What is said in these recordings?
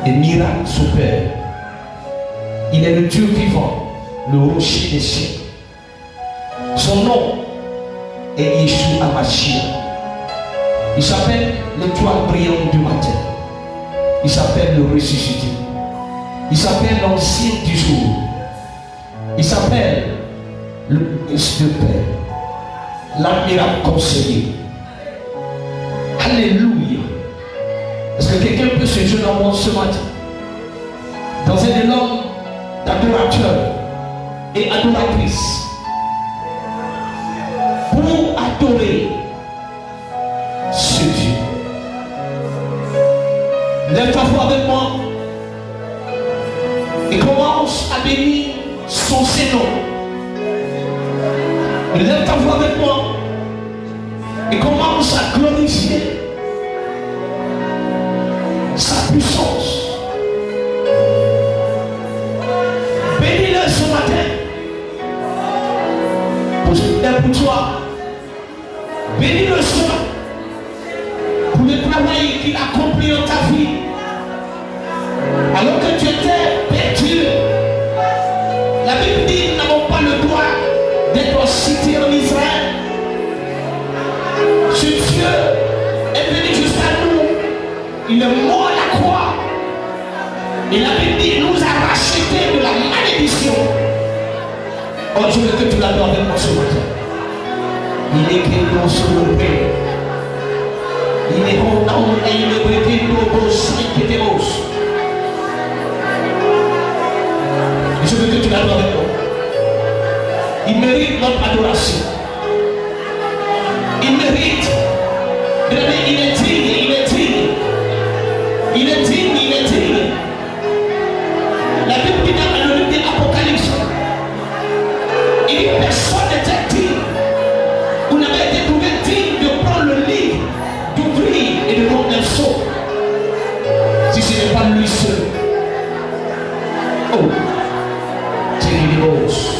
des miracles s'opèrent. Il est le Dieu vivant, le rocher des cieux. Son nom est Yeshua Mashiach. Il s'appelle l'étoile brillante du matin. Il s'appelle le ressuscité. Il s'appelle l'ancien du jour. Il s'appelle le Prince de paix, l'admirable conseiller. Alléluia. Est-ce que quelqu'un peut se joindre à moi ce matin dans un élan d'adorateurs et adoratrices pour adorer ce Dieu? Lève ta voix avec moi et commence à bénir son Saint-Nom. Lève ta voix avec moi et commence à glorifier sa puissance. Bénis-le ce matin pour ce qu'il est pour toi. Bénis-le ce matin pour le travail qu'il a accompli dans ta vie. Alors que tu étais perdu, la Bible dit nous n'avons pas le droit d'être cité en Israël. Ce Dieu est venu jusqu'à nous. Il est mort à la croix. Et la Bible dit nous a racheté de la malédiction. Oh, je veux que tu l'adores avec moi ce matin. Il est écrit dans son nom. Il est bon dans le il est écrit dans le sang. Je veux que tu l'adores avec moi. Il mérite notre adoration. Il mérite. Il est digne, il est digne. Il est digne, il est digne. La Bible dit dans le livre de l'Apocalypse, il dit personne n'était digne. Vous n'avez été trouvé digne de prendre le livre, d'ouvrir et de prendre un sceau. Si ce n'est pas lui seul. Oh, c'est une rose.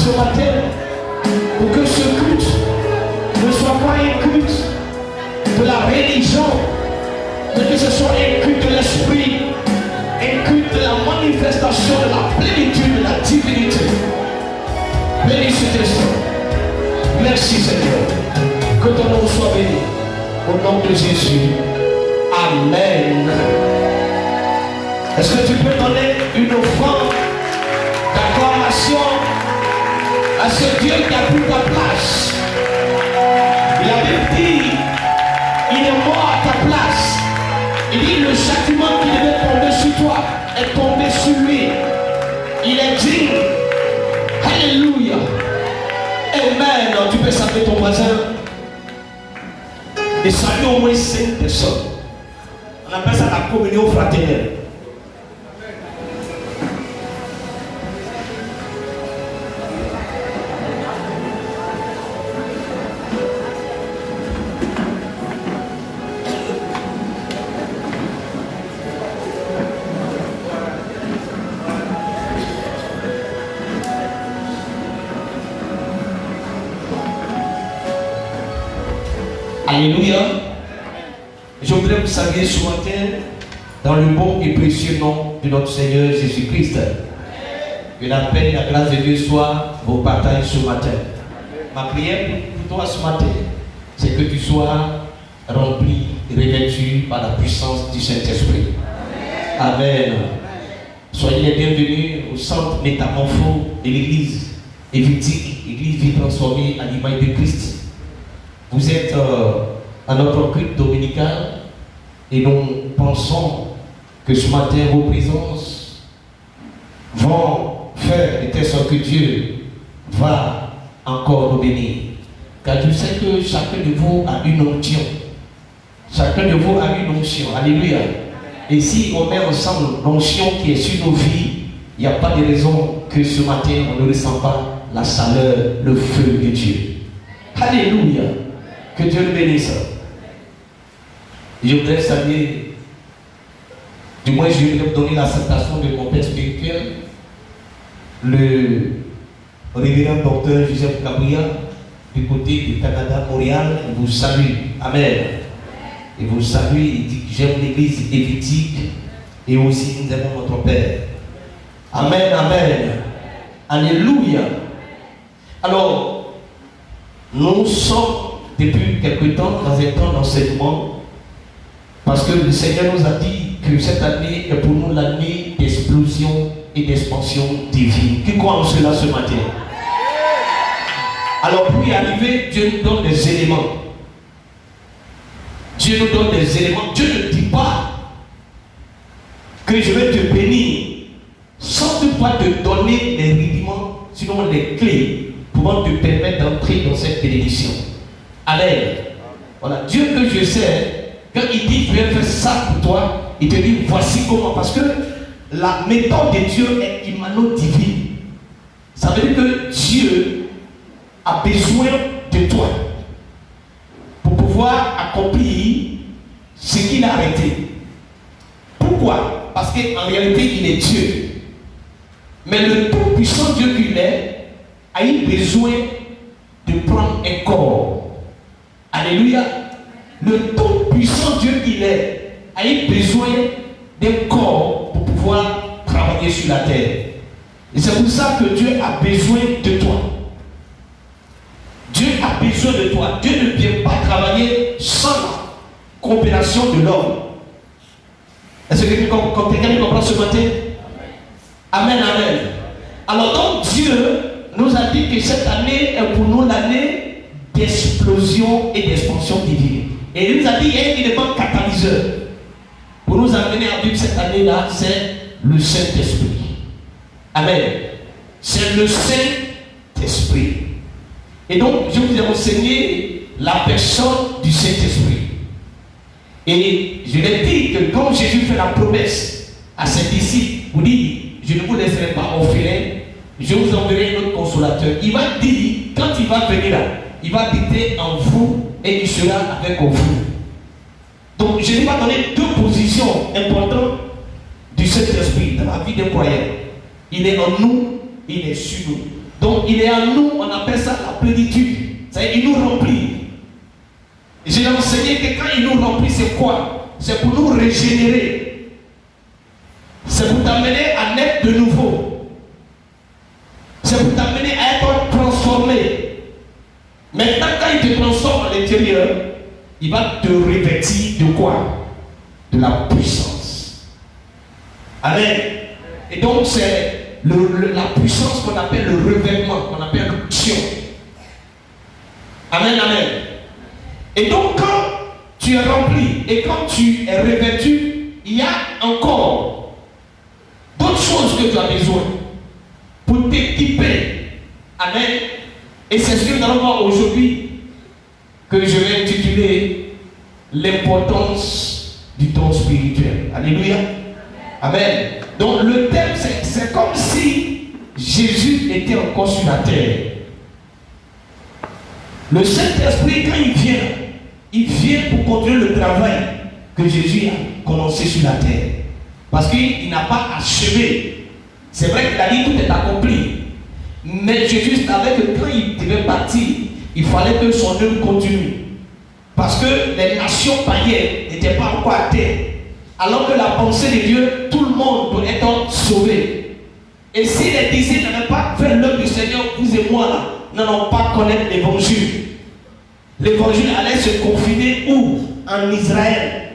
ce matin pour que ce culte ne soit pas un culte de la religion, mais que ce soit un culte de l'esprit, un culte de la manifestation de la plénitude de la divinité. Béni Saint-Esprit. Merci Seigneur. Que ton nom soit béni. Au nom de Jésus. Amen. Est-ce que tu peux donner une offrande d'acclamation à ce Dieu qui a pris ta place? Il avait dit, il est mort à ta place. Il dit, le châtiment qui devait tomber sur toi est tombé sur lui. Il est digne. Alléluia. Amen. Tu peux saluer ton voisin et saluer au moins 5 personnes. On appelle ça la communion fraternelle. Alléluia. Je voudrais vous saluer ce matin dans le bon et précieux nom de notre Seigneur Jésus-Christ. Que la paix et la grâce de Dieu soient vos partages ce matin. Ma prière pour toi ce matin, c'est que tu sois rempli et revêtu par la puissance du Saint-Esprit. Amen. Soyez les bienvenus au centre métamorpho de l'église évitique, église vie transformée à l'image de Christ. Vous êtes à notre culte dominical et nous pensons que ce matin vos présences vont faire de telle sorte que Dieu va encore nous bénir. Car je sais que chacun de vous a une onction. Chacun de vous a une onction. Alléluia. Et si on met ensemble l'onction qui est sur nos vies, il n'y a pas de raison que ce matin on ne ressent pas la chaleur, le feu de Dieu. Alléluia. Que Dieu le bénisse. Je voudrais saluer, du moins je voudrais vous donner la salutation de mon père spirituel, le révérend docteur Joseph Gabriel, du côté du Canada, Montréal. Il vous salue. Amen. Il vous salue, il dit que j'aime l'église évitique et aussi nous aimons notre Père. Amen, amen. Alléluia. Alors, nous sommes depuis quelque temps dans un temps d'enseignement parce que le Seigneur nous a dit que cette année est pour nous l'année d'explosion et d'expansion divine. Qui croit en cela ce matin? Alors pour y arriver, Dieu nous donne des éléments. Dieu nous donne des éléments. Dieu ne dit pas que je vais te bénir sans toutefois te donner les rudiments, sinon les clés pouvant te permettre d'entrer dans cette bénédiction. Amen. Voilà, Dieu que je sais, quand il dit je vais faire ça pour toi, il te dit voici comment. Parce que la méthode de Dieu est immanente divine. Ça veut dire que Dieu a besoin de toi pour pouvoir accomplir ce qu'il a arrêté. Pourquoi? Parce qu'en réalité il est Dieu. Mais le tout-puissant Dieu qu'il est a eu besoin de prendre un corps. Alléluia. Le tout-puissant Dieu qu'il est a eu besoin d'un corps pour pouvoir travailler sur la terre. Et c'est pour ça que Dieu a besoin de toi. Dieu a besoin de toi. Dieu ne vient pas travailler sans la coopération de l'homme. Est-ce que quelqu'un comprend ce matin? Amen, amen. Alors donc Dieu nous a dit que cette année est pour nous l'année d'explosion et d'expansion divine. Et il nous a dit qu'il y a un élément catalyseur pour nous amener à vivre cette année-là, c'est le Saint-Esprit. Amen. C'est le Saint-Esprit. Et donc, je vous ai enseigné la personne du Saint-Esprit. Et je l'ai dit que quand Jésus fait la promesse à ses disciples, vous dit, je ne vous laisserai pas orphelin, je vous enverrai un autre consolateur. Il va dire, quand il va venir là, il va habiter en vous et il sera avec vous. Donc, je vais donner deux positions importantes du Saint-Esprit dans la vie des croyants. Il est en nous, il est sur nous. Donc il est à nous, on appelle ça la plénitude. C'est-à-dire il nous remplit. J'ai enseigné que quand il nous remplit, c'est quoi? C'est pour nous régénérer. C'est pour t'amener à naître de nouveau. C'est pour t'amener à être transformé. Maintenant, quand il te transforme à l'intérieur, il va te revêtir de quoi? De la puissance. Amen. Et donc c'est la puissance qu'on appelle le revêtement, qu'on appelle l'onction. Amen, amen. Et donc quand tu es rempli et quand tu es revêtu, il y a encore d'autres choses que tu as besoin pour t'équiper. Amen. Et c'est ce que nous allons voir aujourd'hui, que je vais intituler l'importance du don spirituel. Alléluia. Amen. Donc le thème, c'est comme si Jésus était encore sur la terre. Le Saint-Esprit, quand il vient pour continuer le travail que Jésus a commencé sur la terre. Parce qu'il n'a pas achevé. C'est vrai qu'il a dit tout est accompli. Mais Jésus savait que quand il devait partir, il fallait que son œuvre continue. Parce que les nations païennes n'étaient pas encore à terre. Alors que la pensée de Dieu, tout le monde doit être sauvé. Et si les disciples n'avaient pas fait l'œuvre du Seigneur, vous et moi là, n'allons pas connaître l'évangile. L'évangile allait se confiner où? En Israël.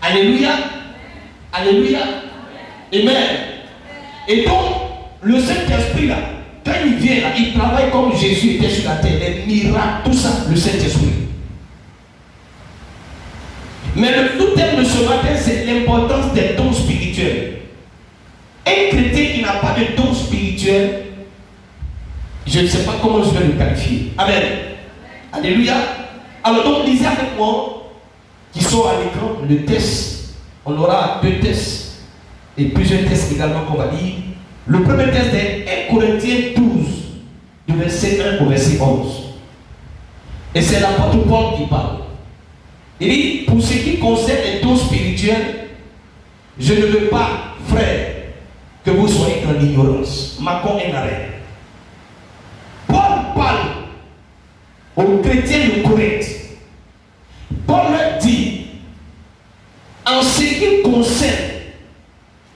Alléluia. Alléluia. Amen. Et donc, le Saint-Esprit là, quand il vient là, il travaille comme Jésus était sur la terre. Les miracles, tout ça, le Saint-Esprit. Mais le tout-thème de ce matin, c'est l'importance des dons spirituels. Un chrétien qui n'a pas de dons spirituels, je ne sais pas comment je vais le qualifier. Amen. Alléluia. Alors donc, lisez avec moi, qui sont à l'écran, le test. On aura 2 tests et plusieurs tests également qu'on va lire. Le premier test est 1 Corinthiens 12, du verset 1 au verset 11. Et c'est l'apôtre Paul qui parle. Il dit, pour ce qui concerne les dons spirituels, je ne veux pas, frère, que vous soyez dans l'ignorance. Macon et arrêt. Paul parle aux chrétiens de Corinthe. Paul leur dit, en ce qui concerne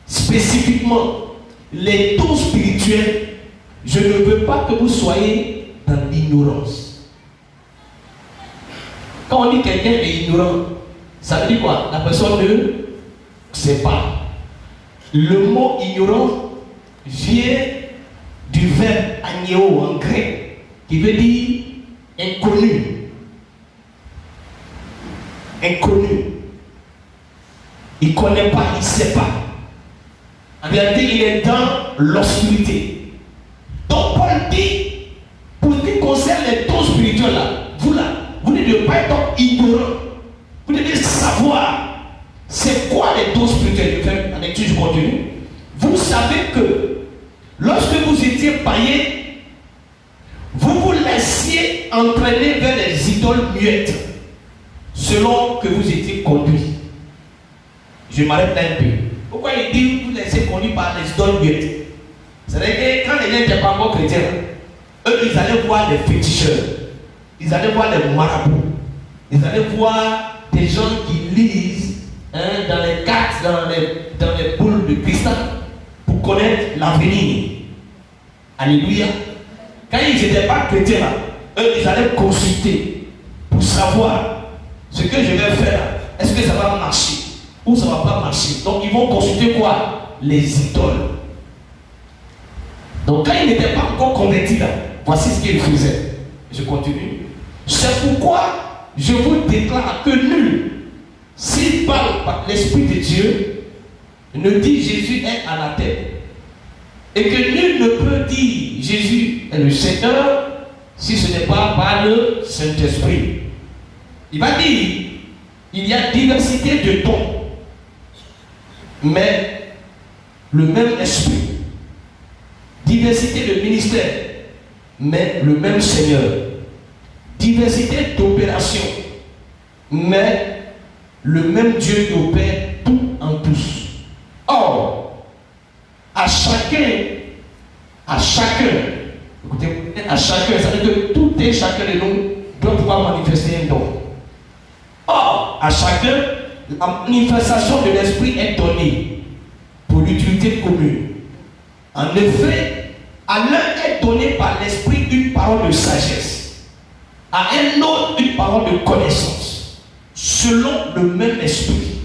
spécifiquement les dons spirituels, je ne veux pas que vous soyez dans l'ignorance. Quand on dit quelqu'un est ignorant, ça veut dire quoi? La personne ne sait pas. Le mot ignorant vient du verbe agneo en grec, qui veut dire inconnu. Inconnu. Il ne connaît pas, il ne sait pas. En réalité, il est dans l'obscurité. Donc Paul dit, pour ce qui concerne les dons spirituels là, vous ne devez pas être ignorant. Vous devez savoir c'est quoi les dons spirituels. Je fais la lecture du contenu. Vous savez que lorsque vous étiez païen, vous vous laissiez entraîner vers les idoles muettes selon que vous étiez conduit. Je m'arrête là un peu. Pourquoi il dit que vous laissez conduire par les idoles muettes? C'est-à-dire que quand les gens n'étaient pas encore chrétiens, eux ils allaient voir des féticheurs. Ils allaient voir les marabouts. Ils allaient voir des gens qui lisent dans les cartes, dans les boules de cristal pour connaître l'avenir. Alléluia. Quand ils n'étaient pas chrétiens là, eux ils allaient consulter pour savoir ce que je vais faire là. Est-ce que ça va marcher ou ça ne va pas marcher? Donc ils vont consulter quoi? Les idoles. Donc quand ils n'étaient pas encore convertis là, voici ce qu'ils faisaient. Je continue. C'est pourquoi je vous déclare que nul, s'il parle par l'Esprit de Dieu, ne dit Jésus est à la tête. Et que nul ne peut dire Jésus est le Seigneur si ce n'est pas par le Saint-Esprit. Il va dire, il y a diversité de dons, mais le même esprit. Diversité de ministères, mais le même Seigneur. Diversité d'opérations, mais le même Dieu qui opère tout en tous. Or, à chacun Écoutez, à chacun, ça veut dire que tout et chacun de nous doit pouvoir manifester un don. Or, à chacun, la manifestation de l'esprit est donnée pour l'utilité commune. En effet, à l'un est donné par l'esprit une parole de sagesse, à un autre une parole de connaissance, selon le même esprit,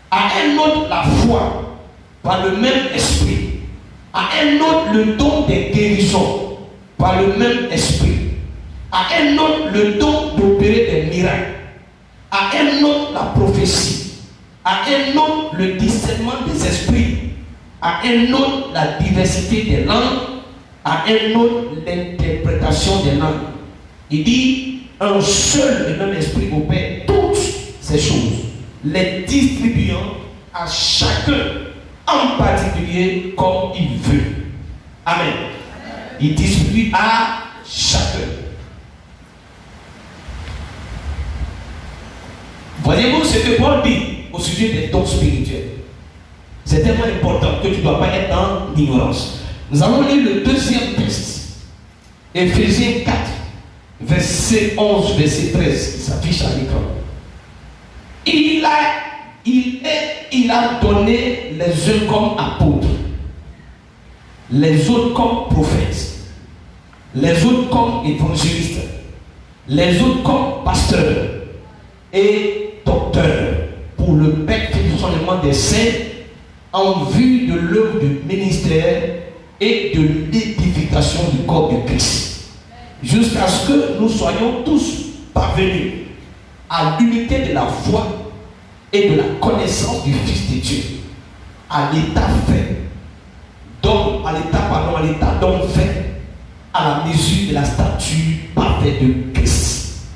à un autre la foi, par le même esprit, à un autre le don des guérisons, par le même esprit, à un autre le don d'opérer des miracles, à un autre la prophétie, à un autre le discernement des esprits, à un autre la diversité des langues, à un autre l'interprétation des langues. Il dit, un seul et même esprit opère toutes ces choses, les distribuant à chacun en particulier comme il veut. Amen. Il distribue à chacun. Voyez-vous ce que Paul dit au sujet des dons spirituels. C'est tellement important que tu ne dois pas être dans l'ignorance. Nous allons lire le deuxième texte. Éphésiens 4, verset 11, verset 13, qui s'affiche à l'écran. Il a donné les uns comme apôtres, les autres comme prophètes, les autres comme évangélistes, les autres comme pasteurs et docteurs, pour le perfectionnement des saints en vue de l'œuvre du ministère et de l'édification du corps de Christ, jusqu'à ce que nous soyons tous parvenus à l'unité de la foi et de la connaissance du Fils de Dieu, à l'état fait, à l'état d'homme fait, à la mesure de la stature parfaite de Christ.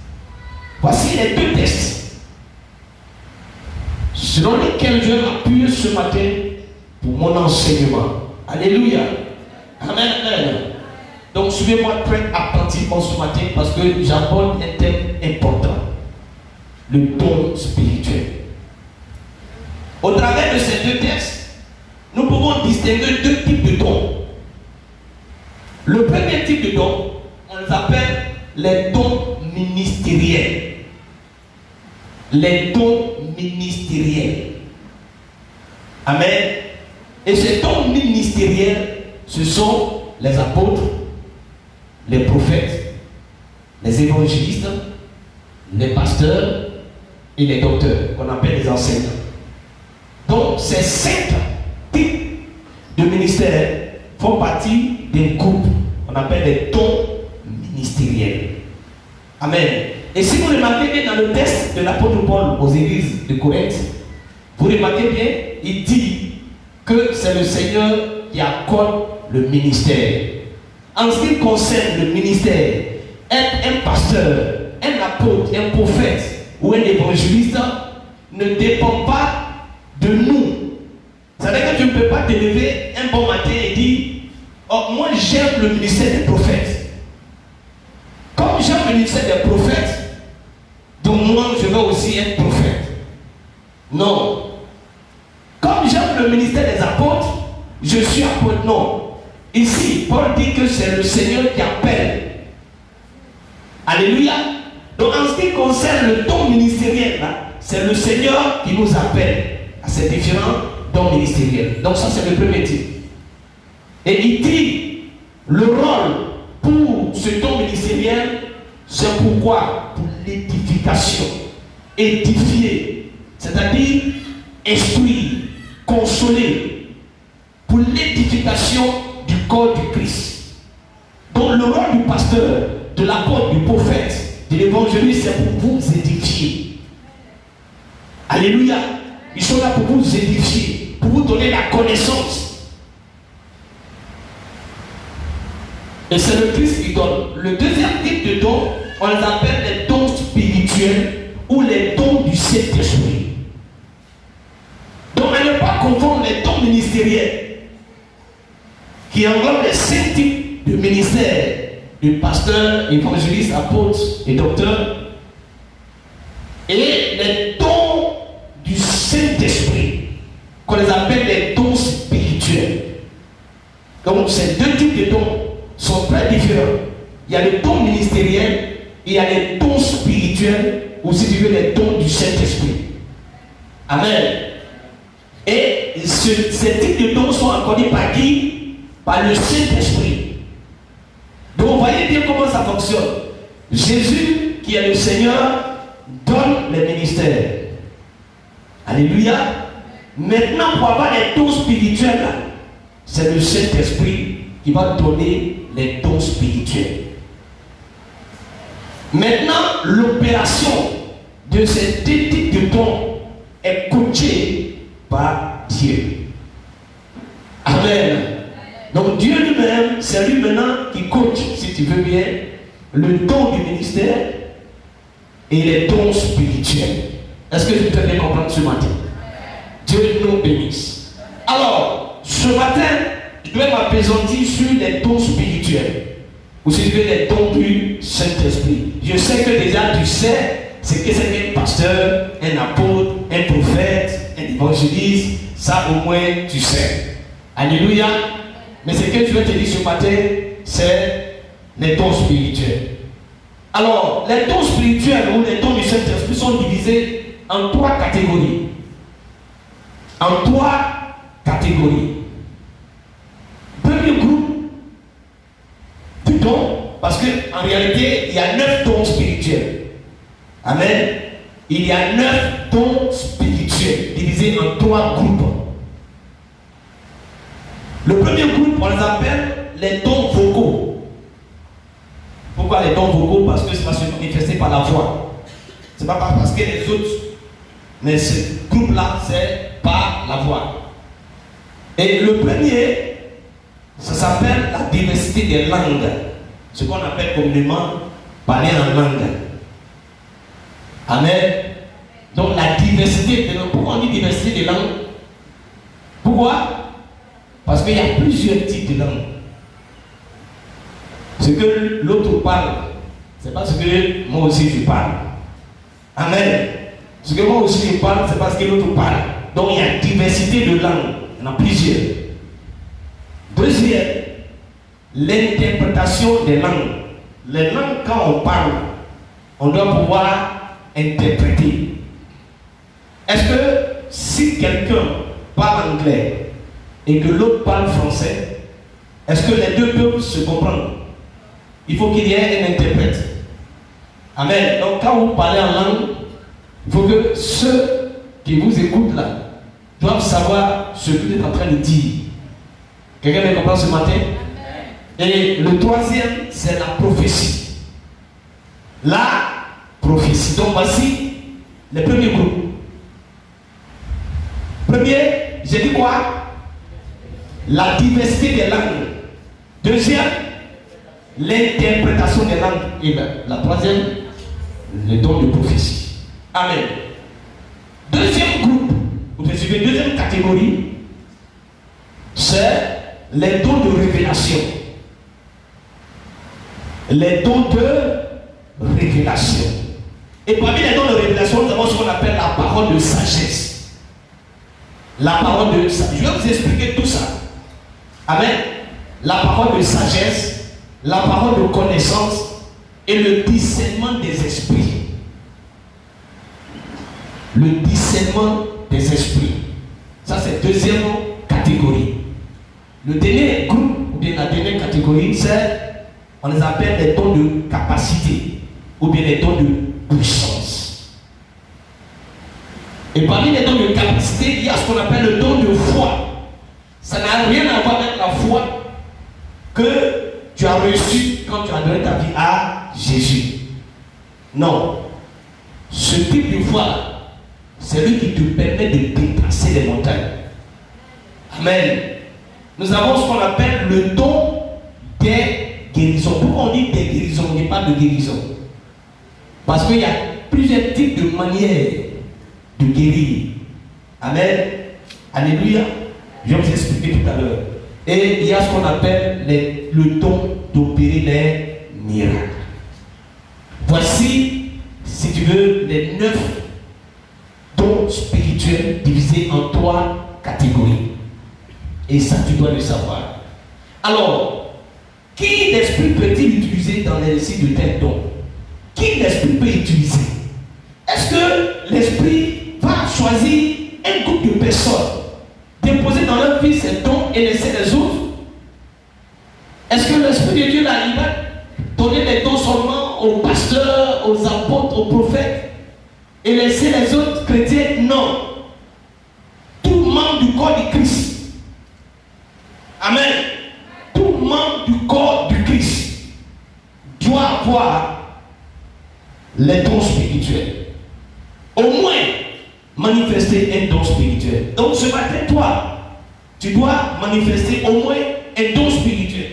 Voici les deux textes selon lesquels je m'appuie ce matin pour mon enseignement. Alléluia. Amen, amen. Donc suivez-moi très attentivement ce matin parce que j'aborde un thème important, le don spirituel. Au travers de ces deux textes, nous pouvons distinguer deux types de dons. Le premier type de don, on les appelle les dons ministériels. Les dons ministériels. Amen. Et ces dons ministériels, ce sont les apôtres, les prophètes, les évangélistes, les pasteurs et les docteurs, qu'on appelle les enseignants. Donc, ces 5 types de ministères font partie d'un groupe qu'on appelle les dons ministériels. Amen. Et si vous remarquez bien dans le texte de l'apôtre Paul aux églises de Corinthe, vous remarquez bien, il dit que c'est le Seigneur qui accorde le ministère. En ce qui concerne le ministère, être un pasteur, un apôtre, un prophète ou un évangéliste ne dépend pas de nous. C'est-à-dire que tu ne peux pas te lever un bon matin et dire, oh, moi j'aime le ministère des prophètes. Comme j'aime le ministère des prophètes, donc moi je vais aussi être prophète. Non. Comme j'aime le ministère des apôtres, je suis apôtre. Non. Ici, Paul dit que c'est le Seigneur qui appelle. Alléluia. Donc en ce qui concerne le don ministériel, c'est le Seigneur qui nous appelle à ces différents dons ministériels. Donc ça c'est le premier type. Et il dit, le rôle pour ce don ministériel, c'est pourquoi? Pour l'édification. Édifier, c'est-à-dire instruire, consoler, pour l'édification du corps du Christ. Donc le rôle du pasteur, de l'apôtre, du prophète, de l'évangéliste, c'est pour vous édifier. Alléluia. Ils sont là pour vous édifier, pour vous donner la connaissance. Et c'est le Christ qui donne. Le deuxième type de dons, on les appelle les dons spirituels ou les dons du Saint-Esprit. Donc à ne pas confondre les dons ministériels qui englobent les 5 types de ministères, de pasteurs, évangélistes, apôtres et docteurs, et les dons du Saint-Esprit qu'on les appelle les dons spirituels. Donc ces deux types de dons sont très différents. Il y a les dons ministériels et il y a les dons spirituels, ou si tu veux, les dons du Saint-Esprit. Amen. Et ces types de dons sont accordés par qui? Par le Saint-Esprit. Donc vous voyez bien comment ça fonctionne. Jésus, qui est le Seigneur, donne les ministères. Alléluia. Maintenant, pour avoir les dons spirituels, c'est le Saint-Esprit qui va donner les dons spirituels. Maintenant, l'opération de ces deux types de dons est coachée par Dieu. Amen. Donc Dieu lui-même, c'est lui maintenant qui coach, si tu veux bien, le don du ministère et les dons spirituels. Est-ce que tu peux bien comprendre ce matin? Dieu nous bénisse. Alors, ce matin, je dois m'appesantir sur les dons spirituels. Ou si tu veux, les dons du Saint-Esprit. Je sais que déjà tu sais ce que c'est qu'un pasteur, un apôtre, un prophète, un évangéliste. Ça au moins tu sais. Alléluia. Mais ce que je veux te dire ce matin, c'est les dons spirituels. Alors, les dons spirituels ou les dons du Saint-Esprit sont divisés en trois catégories. En trois catégories. Premier groupe de dons, parce qu'en réalité, il y a 9 dons spirituels. Amen. Il y a 9 dons spirituels divisés en 3 groupes. Le premier groupe, on les appelle les dons vocaux. Pourquoi les dons vocaux? Parce que c'est pas manifesté par la voix. C'est pas parce que les autres, mais ce groupe-là, c'est par la voix. Et le premier, ça s'appelle la diversité des langues. Ce qu'on appelle communément parler en langue. Amen. Donc la diversité des langues. Pourquoi on dit diversité des langues? Pourquoi? Parce qu'il y a plusieurs types de langues. Ce que l'autre parle, c'est pas ce que moi aussi je parle. Amen. Ce que moi aussi je parle, c'est pas ce que l'autre parle. Donc il y a diversité de langues. Il y en a plusieurs. Deuxième, l'interprétation des langues. Les langues, quand on parle, on doit pouvoir interpréter. Est-ce que si quelqu'un parle anglais et que l'autre parle français, est-ce que les deux peuvent se comprendre? Il faut qu'il y ait un interprète. Amen. Donc quand vous parlez en langue, il faut que ceux qui vous écoutent là doivent savoir ce que vous êtes en train de dire. Quelqu'un me comprend ce matin? Et le troisième, c'est la prophétie. La prophétie. Donc voici les premiers groupes. Premier, j'ai dit quoi? La diversité des langues. Deuxième, l'interprétation des langues. Et la troisième, le don de prophétie. Amen. Deuxième groupe, vous suivez, deuxième catégorie, c'est les dons de révélation. Les dons de révélation. Et parmi les dons de révélation, nous avons ce qu'on appelle la parole de sagesse. La parole de sagesse. Je vais vous expliquer tout ça. Amen. La parole de sagesse, la parole de connaissance et le discernement des esprits. Le discernement des esprits. Ça, c'est la deuxième catégorie. Le dernier groupe, ou bien la dernière catégorie, c'est, on les appelle les dons de capacité, ou bien les dons de puissance. Et parmi les dons de capacité, il y a ce qu'on appelle le don de foi. Ça n'a rien à voir avec la foi que tu as reçue quand tu as donné ta vie à Jésus. Non. Ce type de foi, c'est lui qui te permet de déplacer les montagnes. Amen. Nous avons ce qu'on appelle le don des guérisons. Pourquoi on dit des guérisons? On ne dit pas de guérison. Parce qu'il y a plusieurs types de manières de guérir. Amen. Alléluia. Je vais vous expliquer tout à l'heure. Et il y a ce qu'on appelle le don d'opérer les miracles. Voici, si tu veux, les 9 dons spirituels divisés en 3 catégories. Et ça, tu dois le savoir. Alors, Qui l'esprit peut-il utiliser dans les récits de tel don? Qui l'esprit peut utiliser? Est-ce que l'esprit va choisir un groupe de personnes, déposer dans leur vie ces dons et laisser les autres? Est-ce que l'esprit de Dieu là, il va donner les dons seulement aux pasteurs, aux apôtres, aux prophètes et laisser les autres chrétiens? Non. Tout membre du corps du Christ. Amen. Tout membre du corps du Christ doit avoir les dons spirituels. Au moins manifester un don spirituel. Donc ce matin, toi, tu dois manifester au moins un don spirituel.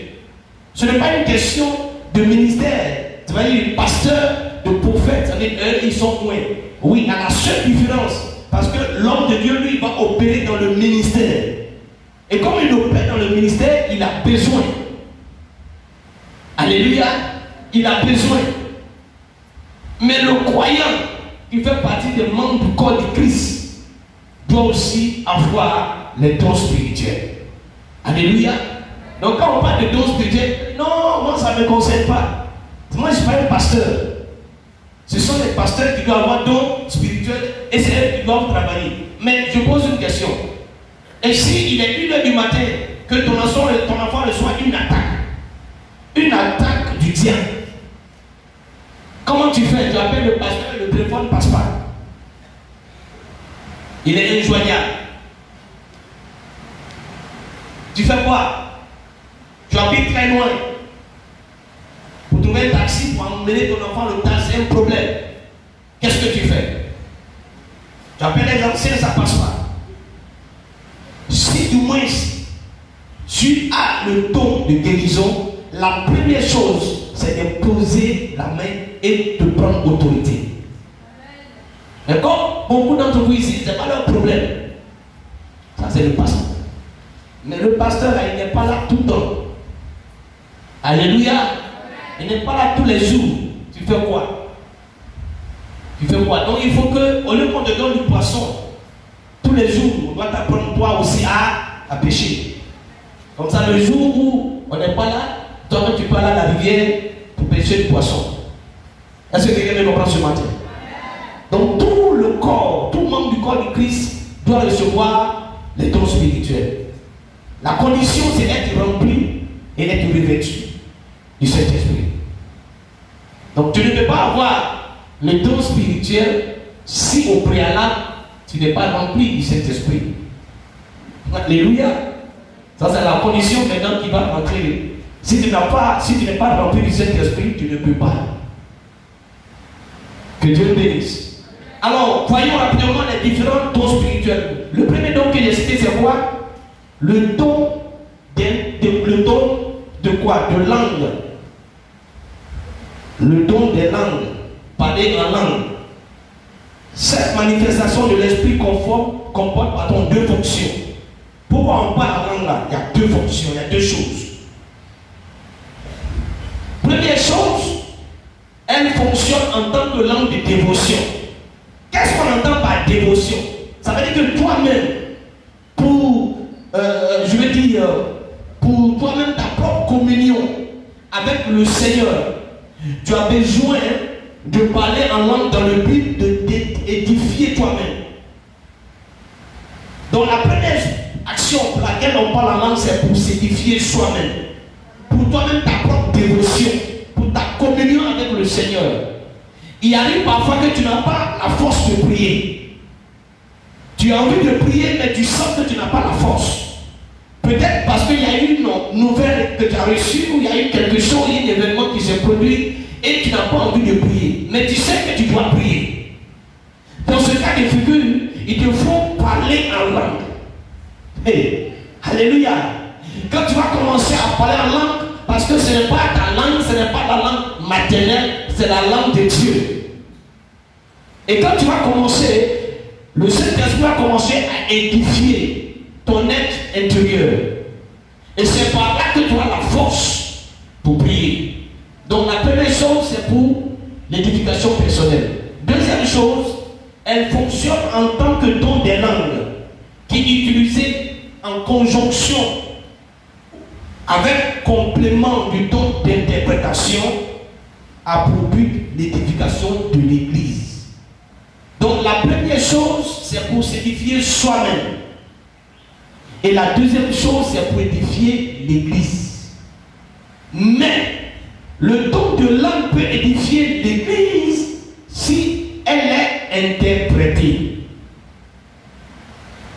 Ce n'est pas une question de ministère. Tu vas dire, pasteur, de prophète, ça veut dire eux, ils sont moins. Oui, il y a la seule différence. Parce que l'homme de Dieu, lui, va opérer dans le ministère. Et comme il opère dans le ministère, il a besoin. Alléluia. Il a besoin. Mais le croyant qui fait partie des membres du corps du Christ doit aussi avoir les dons spirituels. Alléluia. Donc quand on parle de dons spirituels, non, moi ça ne me concerne pas. Moi je ne suis pas un pasteur. Ce sont les pasteurs qui doivent avoir dons spirituels et c'est eux qui doivent travailler. Mais je pose une question. Et si il est 1h du matin que ton enfant reçoit une attaque du diable, comment tu fais? Tu appelles le pasteur et le téléphone ne passe pas. Il est injoignable. Tu fais quoi? Tu habites très loin. Pour trouver un taxi pour emmener ton enfant à l'hôpital, c'est un problème. Qu'est-ce que tu fais? Tu appelles les anciens, ça ne passe pas. Si du moins tu as le don de guérison, la première chose, c'est de poser la main et de prendre autorité. Mais comme beaucoup d'entre vous ici, ce n'est pas leur problème. Ça, c'est le pasteur. Mais le pasteur, là, il n'est pas là tout le temps. Alléluia. Il n'est pas là tous les jours. Tu fais quoi? Tu fais quoi? Donc il faut que, au lieu qu'on te donne du poisson, tous les jours, on doit t'apprendre toi aussi à pêcher. Comme ça, le jour où on n'est pas là, toi tu peux aller à la rivière pour pêcher du poisson. Est-ce que quelqu'un me comprend ce matin? Donc tout le corps, tout membre du corps du Christ doit recevoir les dons spirituels. La condition, c'est d'être rempli et d'être revêtu du Saint-Esprit. Donc tu ne peux pas avoir le don spirituel si au préalable tu n'es pas rempli du Saint-Esprit. Alléluia. Ça c'est la condition maintenant qui va rentrer. Si tu n'es pas rempli du Saint-Esprit, tu ne peux pas. Que Dieu bénisse. Alors, voyons rapidement les différents dons spirituels. Le premier don que j'ai cité, c'est quoi? Le don de quoi? De langue. Le don des langues. Parler en langue. Cette manifestation de l'esprit comporte deux fonctions. Pourquoi on parle en langue là? Il y a deux fonctions, il y a deux choses. Première chose, elle fonctionne en tant que langue de dévotion. Qu'est-ce qu'on entend par dévotion? Ça veut dire que toi-même, pour toi-même ta propre communion avec le Seigneur, tu as besoin de parler en langue dans le but d'édifier toi-même. Donc la première action pour laquelle on parle en langue, c'est pour s'édifier soi-même. Pour toi-même ta propre dévotion, pour ta communion avec le Seigneur. Il arrive parfois que tu n'as pas la force de prier. Tu as envie de prier, mais tu sens que tu n'as pas la force. Peut-être parce qu'il y a eu une nouvelle que tu as reçue, ou il y a eu quelque chose, il y a un événement qui s'est produit, et tu n'as pas envie de prier. Mais tu sais que tu dois prier. Dans ce cas de figure, il te faut parler en langue. Hey, alléluia. Quand tu vas commencer à parler en langue, parce que ce n'est pas ta langue, ce n'est pas la langue maternelle, c'est la langue de Dieu. Et quand tu vas commencer, le Saint-Esprit va commencer à édifier ton être intérieur. Et c'est par là que tu as la force pour prier. Donc la première chose, c'est pour l'édification personnelle. Deuxième chose, elle fonctionne en tant que don des langues, qui est utilisé en conjonction avec complément du don d'interprétation, a pour but l'édification de l'Église. Donc la première chose, c'est pour s'édifier soi-même. Et la deuxième chose, c'est pour édifier l'Église. Mais le don de langue peut édifier l'Église si elle est interprétée.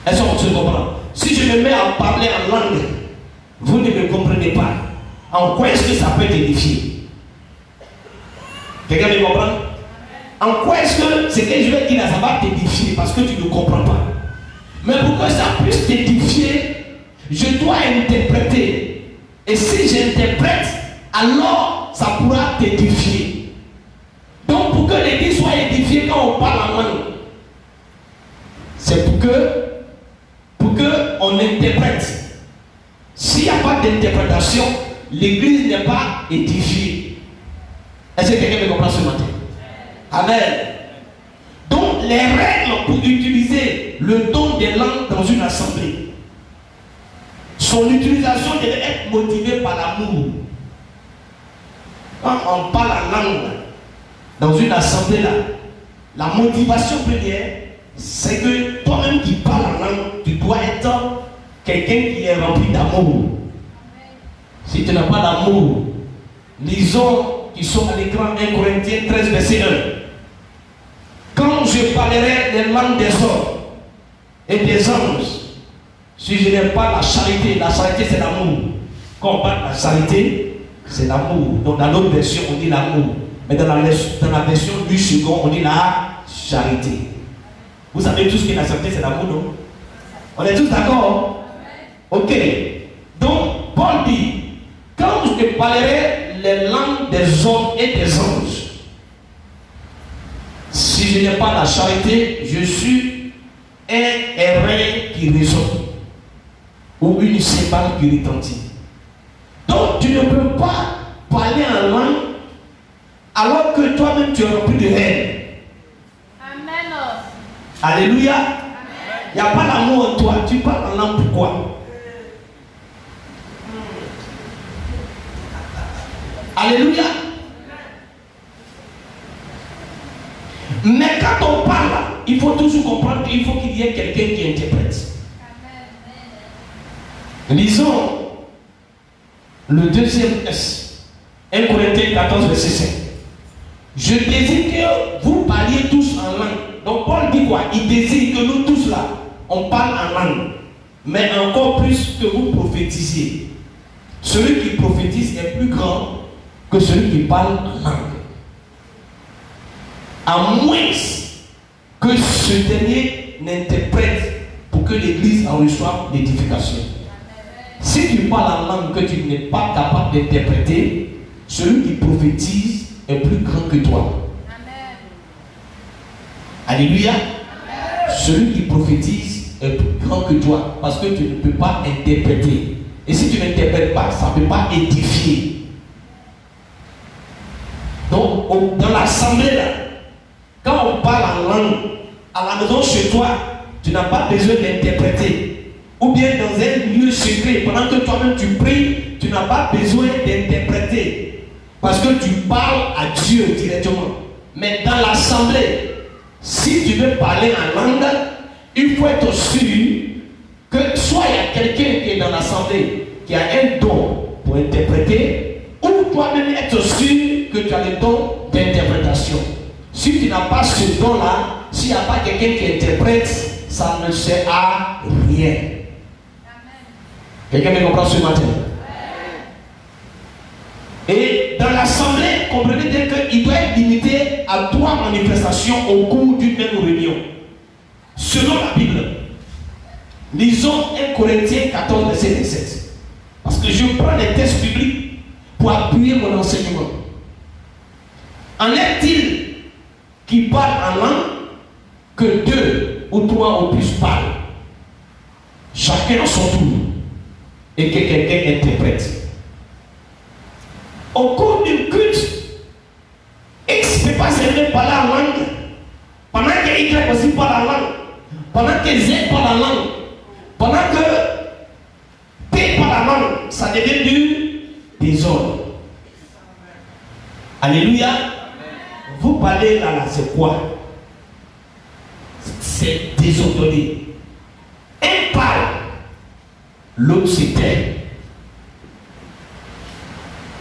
Est-ce qu'on se comprend? Si je me mets à parler en langue, vous ne me comprenez pas. En quoi est-ce que ça peut édifier? Quelqu'un me comprend? En quoi est-ce que ce que je vais dire, ça va t'édifier parce que tu ne comprends pas? Mais pour que ça puisse t'édifier, je dois interpréter. Et si j'interprète, alors ça pourra t'édifier. Donc pour que l'Église soit édifiée quand on parle en langue, c'est pour que on interprète. S'il n'y a pas d'interprétation, l'Église n'est pas édifiée. Est-ce que quelqu'un me comprend ce matin? Amen. Donc les règles pour utiliser le don des langues dans une assemblée, son utilisation devait être motivée par l'amour. Quand on parle en langue dans une assemblée là, la motivation première, c'est que toi-même qui parles en langue, tu dois être quelqu'un qui est rempli d'amour. Si tu n'as pas d'amour, lisons qui sont à l'écran 1 Corinthiens 13 verset 1. Quand je parlerai des langues des hommes et des anges, si je n'ai pas la charité c'est l'amour. Quand on parle de la charité, c'est l'amour. Donc dans l'autre version on dit l'amour. Mais dans la version du second on dit la charité. Vous savez tous que la charité c'est l'amour, non? On est tous d'accord? Ok. Donc Paul dit, quand je parlerai les langues des hommes et des anges, si je n'ai pas la charité, je suis un airain qui résonne ou une cymbale qui retentit. Donc tu ne peux pas parler en langue alors que toi-même tu es rempli de haine. Amen. Alléluia. Il n'y a pas l'amour en toi. Tu parles en langue pourquoi? Alléluia. Mais quand on parle, il faut toujours comprendre qu'il faut qu'il y ait quelqu'un qui interprète. Lisons le deuxième S, 1 Corinthiens 14, verset 5. Je désire que vous parliez tous en langue. Donc Paul dit quoi? Il désire que nous tous là, on parle en langue. Mais encore plus que vous prophétisiez. Celui qui prophétise est plus grand que celui qui parle en langue. À moins que ce dernier n'interprète pour que l'Église en reçoive l'édification. Si tu parles en langue que tu n'es pas capable d'interpréter, celui qui prophétise est plus grand que toi. Amen. Alléluia. Amen. Celui qui prophétise est plus grand que toi parce que tu ne peux pas interpréter. Et si tu n'interprètes pas, ça ne peut pas édifier. Donc, dans l'assemblée là, quand on parle en langue, à la maison chez toi, tu n'as pas besoin d'interpréter. Ou bien dans un lieu secret, pendant que toi-même tu pries, tu n'as pas besoin d'interpréter. Parce que tu parles à Dieu directement. Mais dans l'assemblée, si tu veux parler en langue, il faut être sûr que soit il y a quelqu'un qui est dans l'assemblée, qui a un don pour interpréter, ou toi-même être sûr que tu as le don d'interprétation. Si tu n'as pas ce don-là, s'il n'y a pas quelqu'un qui interprète, ça ne sert à rien. Quelqu'un me comprend ce matin? Et dans l'assemblée, comprenez bien qu'il doit être limité à 3 manifestations au cours d'une même réunion. Selon la Bible, lisons 1 Corinthiens 14, verset 17. Parce que je prends les textes bibliques pour appuyer mon enseignement. En est-il qui parle en langue que 2 ou 3 ou plus parlent, chacun à son tour, et que quelqu'un interprète. Au cours d'une culte, X ne peut pas s'aimer parler en langue, pendant que Y aussi parle en langue, pendant que Z parle en langue, pendant que P parle parlant, ça devient du désordre. Alléluia. Vous parlez là, c'est quoi? C'est désordonné. Un parle, l'autre se tait.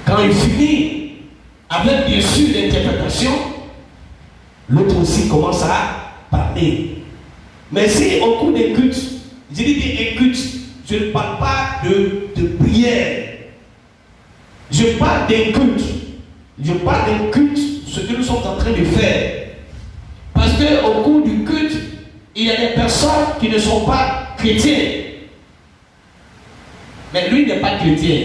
Quand il finit avec bien sûr l'interprétation, l'autre aussi commence à parler. Mais si au cours des cultes, je dis bien un culte, je ne parle pas de prière. Je parle d'un culte. Je parle d'un culte, ce que nous sommes en train de faire. Parce qu'au cours du culte, il y a des personnes qui ne sont pas chrétiennes. Mais lui n'est pas chrétien.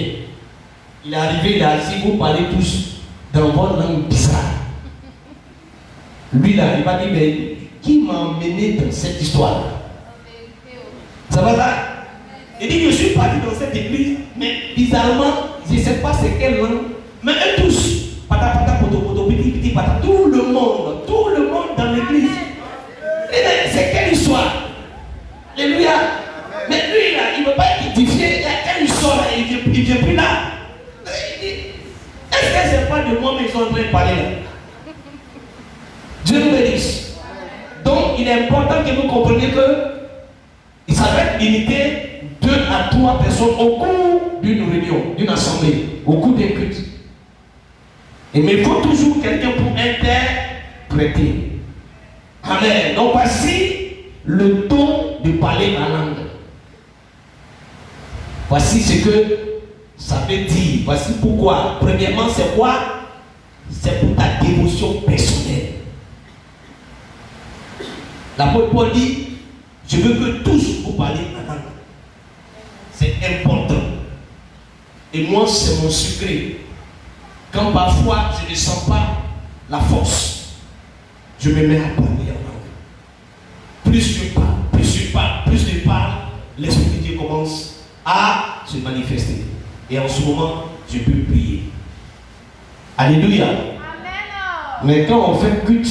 Il est arrivé là, si vous parlez tous dans votre langue bizarre. Lui là, il va dire, mais qui m'a emmené dans cette histoire-là? Ça va là? Il dit, je suis parti dans cette église, mais bizarrement, je ne sais pas c'est quelle langue, mais eux tous, tout le monde dans l'église. C'est quelle histoire? Alléluia. Mais lui là, il ne veut pas édifier, il y a quelle histoire là, il ne vient plus là. Est-ce que c'est pas de moi mais ils sont en train de parler là? Dieu nous bénisse. Donc il est important que vous compreniez que ça va être limité 2 à 3 personnes au cours d'une réunion, d'une assemblée, au cours d'un culte. Mais il faut toujours quelqu'un pour interpréter. Amen. Donc voici le don de parler la langue. Voici ce que ça veut dire. Voici pourquoi. Premièrement, c'est quoi? C'est pour ta dévotion personnelle. L'apôtre Paul dit, je veux que tous vous parlez la langue. C'est important. Et moi, c'est mon secret. Quand parfois je ne sens pas la force, je me mets à parler en langue. Plus je parle, plus je parle, l'Esprit de Dieu commence à se manifester. Et en ce moment, je peux prier. Alléluia. Amen. Mais quand on fait culte,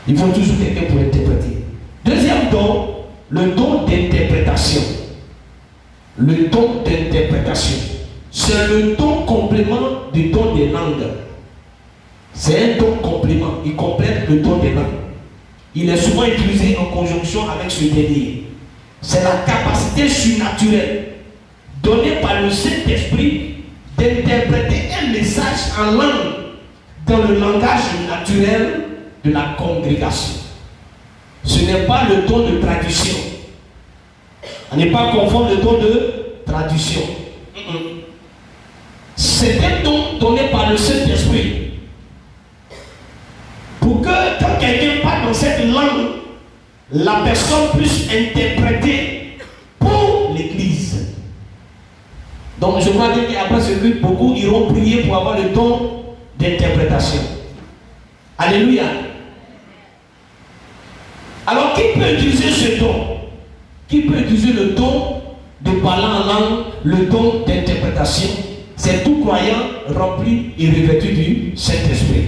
il faut toujours quelqu'un pour interpréter. Deuxième don, le don d'interprétation. Le don d'interprétation. C'est le don complément du don des langues. C'est un don complément. Il complète le don des langues. Il est souvent utilisé en conjonction avec ce dernier. C'est la capacité surnaturelle donnée par le Saint-Esprit d'interpréter un message en langue dans le langage naturel de la congrégation. Ce n'est pas le don de traduction. On n'est pas confondre le don de traduction. C'est un don donné par le Saint-Esprit pour que quand quelqu'un parle dans cette langue, la personne puisse interpréter pour l'Église. Donc je crois qu'après ce culte, beaucoup iront prier pour avoir le don d'interprétation. Alléluia. Alors qui peut utiliser ce don? Qui peut utiliser le don de parler en langue, le don d'interprétation? C'est tout croyant rempli et revêtu du Saint-Esprit.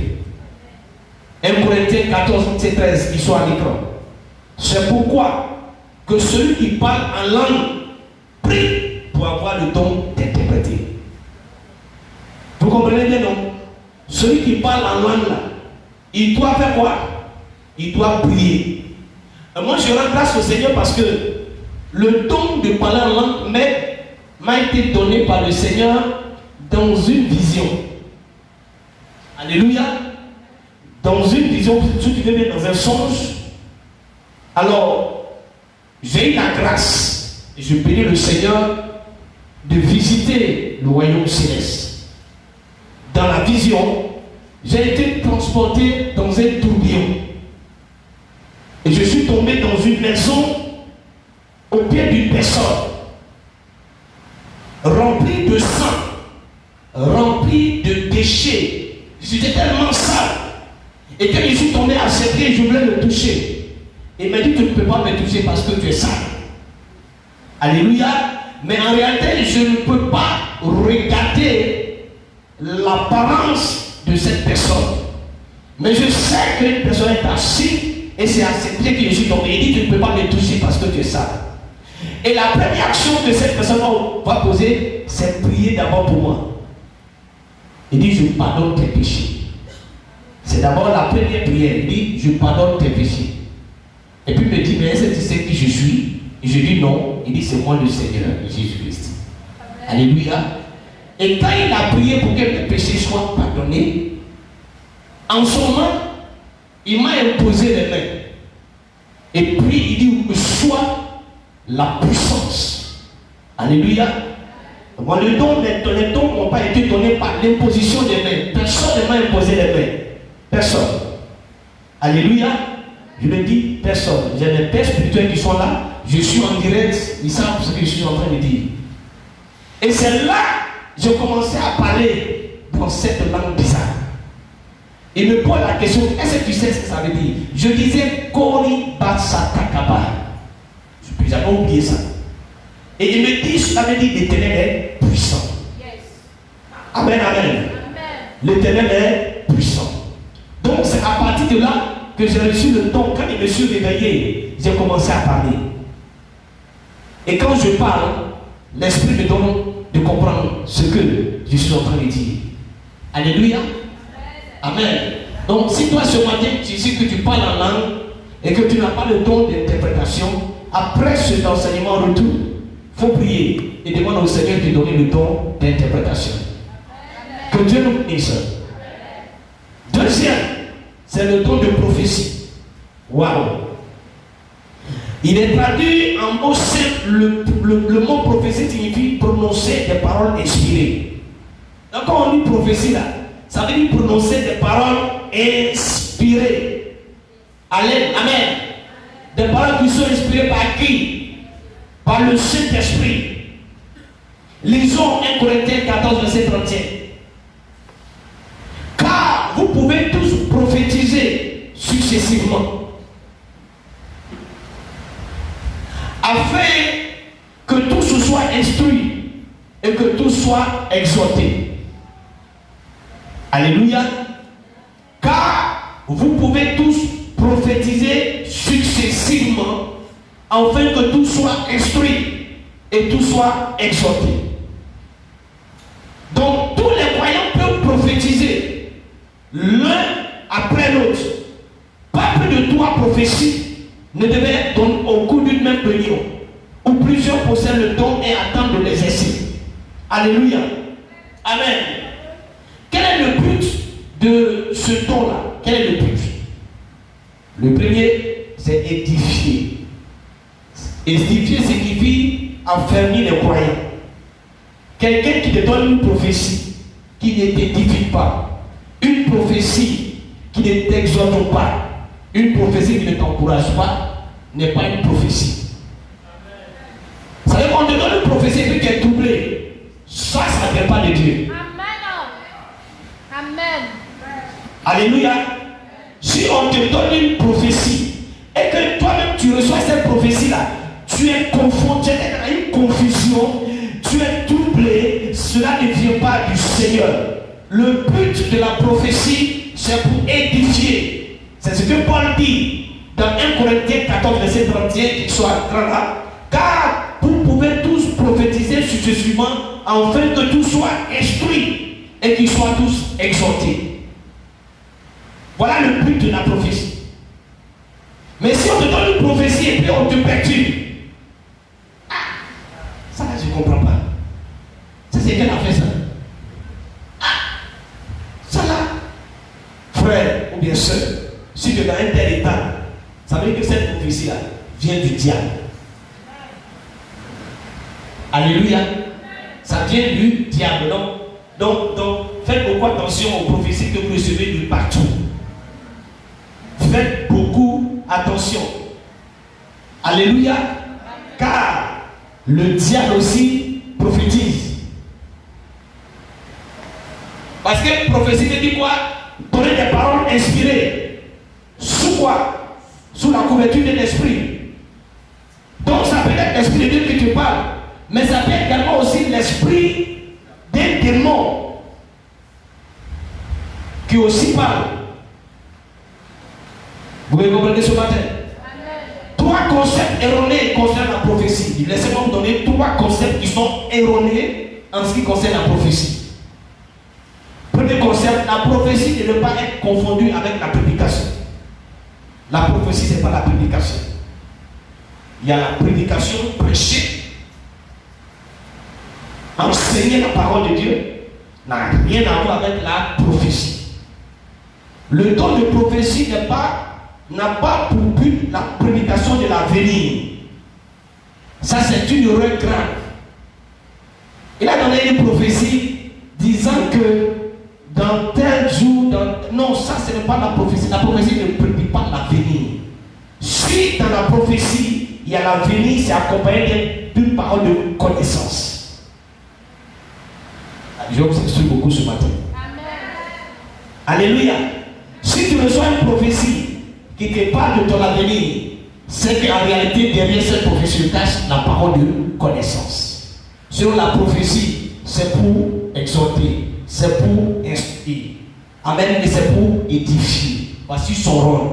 1 Corinthiens 14, 13, qui soit à l'écran. C'est pourquoi que celui qui parle en langue prie pour avoir le don d'interpréter. Vous comprenez bien, non? Celui qui parle en langue là, il doit faire quoi? Il doit prier. Et moi je rends grâce au Seigneur parce que le don de parler en langue m'a été donné par le Seigneur dans une vision. Alléluia. Dans une vision, si tu veux bien, dans un songe. Alors, j'ai eu la grâce, et je bénis le Seigneur, de visiter le royaume céleste. Dans la vision, j'ai été transporté dans un tourbillon. Et je suis tombé dans une maison au pied d'une personne remplie de sang, remplie de déchets. J'étais tellement sale. Et quand je suis tombé à ses pieds, je voulais le toucher. Il m'a dit, tu ne peux pas me toucher parce que tu es sale. Alléluia. Mais en réalité, je ne peux pas regarder l'apparence de cette personne. Mais je sais qu'une personne est assise et c'est à ses pieds que je suis tombé. Il dit, tu ne peux pas me toucher parce que tu es sale. Et la première action que cette personne va poser, c'est prier d'abord pour moi. Il dit, je pardonne tes péchés. C'est d'abord la première prière. Il dit, je pardonne tes péchés. Et puis il me dit, mais est-ce que tu sais qui je suis? Et je dis non. Il dit, c'est moi le Seigneur, Jésus-Christ. Alléluia. Et quand il a prié pour que mes péchés soient pardonnés, en ce moment, il m'a imposé les mains. Et puis il dit, reçois la puissance. Alléluia. Bon, les dons n'ont pas été donnés par l'imposition des mains. Personne ne m'a imposé les mains. Personne. Alléluia. Je le dis, personne. J'ai des pères spirituels qui sont là. Je suis en direct. Ils savent ce que je suis en train de dire. Et c'est là que j'ai commencé à parler dans cette langue bizarre. Il me pose la question, est-ce que tu sais ce que ça veut dire? Je disais, Kori Batsatakaba. Je n'ai jamais oublié ça. Et il me dit, ça veut dire l'Éternel est puissant. Yes. Amen, amen. L'Éternel est puissant. Donc c'est à partir de là que j'ai reçu le don. Quand il me suis réveillé, j'ai commencé à parler. Et quand je parle, l'Esprit me donne de comprendre ce que je suis en train de dire. Alléluia. Amen. Donc si toi ce matin tu sais que tu parles en langue et que tu n'as pas le don d'interprétation, après cet enseignement retour, il faut prier et demander au Seigneur de donner le don d'interprétation. Que Dieu nous bénisse. Deuxième, c'est le don de prophétie. Waouh! Il est traduit en mots simples. Le mot prophétie signifie prononcer des paroles inspirées. Donc quand on dit prophétie là, ça veut dire prononcer des paroles inspirées. Amen. Des paroles qui sont inspirées par qui? Par le Saint-Esprit. Lisons 1 Corinthiens 14, verset 31. Car vous pouvez tous prophétiser successivement, afin que tous soient instruits et que tous soient exhortés. Alléluia. Car vous pouvez tous prophétiser successivement, afin que tous soient instruits et tous soient exhortés. Donc tous les croyants peuvent prophétiser l'un après l'autre. Pas plus de 3 prophéties ne devaient être données au cours d'une même réunion, où plusieurs possèdent le don et attendent de l'exercer. Alléluia. Amen. Quel est le but de ce don-là? Quel est le but? Le premier, c'est édifier. Édifier signifie affermir les croyants. Quelqu'un qui te donne une prophétie qui ne t'édifie pas, une prophétie qui ne t'exhorte pas, une prophétie qui ne t'encourage pas, n'est pas une prophétie. Ça veut dire qu'on te donne une prophétie et puis tu es doublé. Ça ne vient pas de Dieu. Amen. Alléluia. Si on te donne une prophétie et que toi-même tu reçois cette prophétie-là, tu es confronté à une confusion, tu es doublé, cela ne vient pas du Seigneur. Le but de la prophétie, c'est pour édifier. C'est ce que Paul dit dans 1 Corinthiens 14, verset 31, qu'il soit grand là. Car vous pouvez tous prophétiser successivement, afin que tous soient instruits et qu'ils soient tous exhortés. Voilà le but de la prophétie. Mais si on te donne une prophétie et puis on te perturbe, ça là je ne comprends pas. Ça c'est quelle affaire ça? Ça là, frère ou bien soeur, si tu es dans un tel état, ça veut dire que cette prophétie là vient du diable. Alléluia. Ça vient du diable. Donc faites beaucoup attention aux prophéties que vous recevez de partout. Faites beaucoup attention. Alléluia. Car le diable aussi prophétise. Parce que prophétie veut dire quoi? Donner des paroles inspirées. Sous quoi? Sous la couverture de l'esprit. Donc ça peut être l'esprit de Dieu que tu parles, mais ça peut être également aussi l'esprit des démons qui aussi parlent. Vous pouvez comprendre ce matin? Amen. Toi 3 concepts erronés concernant la prophétie. Laissez-moi vous donner 3 concepts qui sont erronés en ce qui concerne la prophétie. Premier concept, la prophétie ne doit pas être confondue avec la prédication. La prophétie, ce n'est pas la prédication. Il y a la prédication, prêcher, enseigner la parole de Dieu, n'a rien à voir avec la prophétie. Le don de prophétie n'a pas pour but la prédication de l'avenir. Ça, c'est une erreur grave. Il a donné une prophétie disant que dans tel jour, non, ça, ce n'est pas la prophétie. La prophétie ne prédit pas l'avenir. Si dans la prophétie, il y a l'avenir, c'est accompagné d'une parole de connaissance. Je vous explique beaucoup ce matin. Amen. Alléluia. Si tu reçois une prophétie qui te parle de ton avenir, c'est qu'en réalité, derrière cette prophétie, cache la parole de connaissance. Selon la prophétie, c'est pour exhorter, c'est pour instruire. Amen. Et c'est pour édifier. Voici son rôle.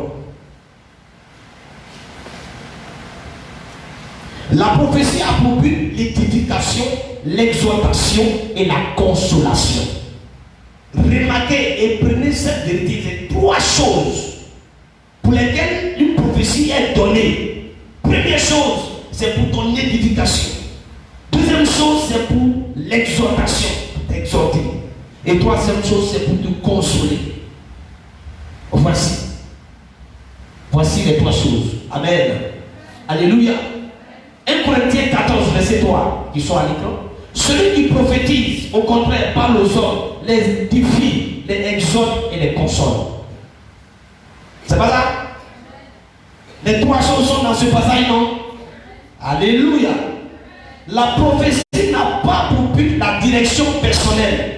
La prophétie a pour but l'édification, l'exhortation et la consolation. Remarquez et prenez cette vérité, c'est 3 choses pour lesquelles une prophétie est donnée. Première chose, c'est pour ton édification. Deuxième chose, c'est pour l'exhortation, pour t'exhorter. Et troisième chose, c'est pour te consoler. Voici les 3 choses. Amen. Alléluia. 1 Corinthiens 14, verset 3, qui sont à l'écran. Celui qui prophétise, au contraire, parle aux hommes, les édifie, les exhorte et les console. C'est pas ça? Les 3 choses sont dans ce passage, non? Alléluia. La prophétie n'a pas pour but la direction personnelle.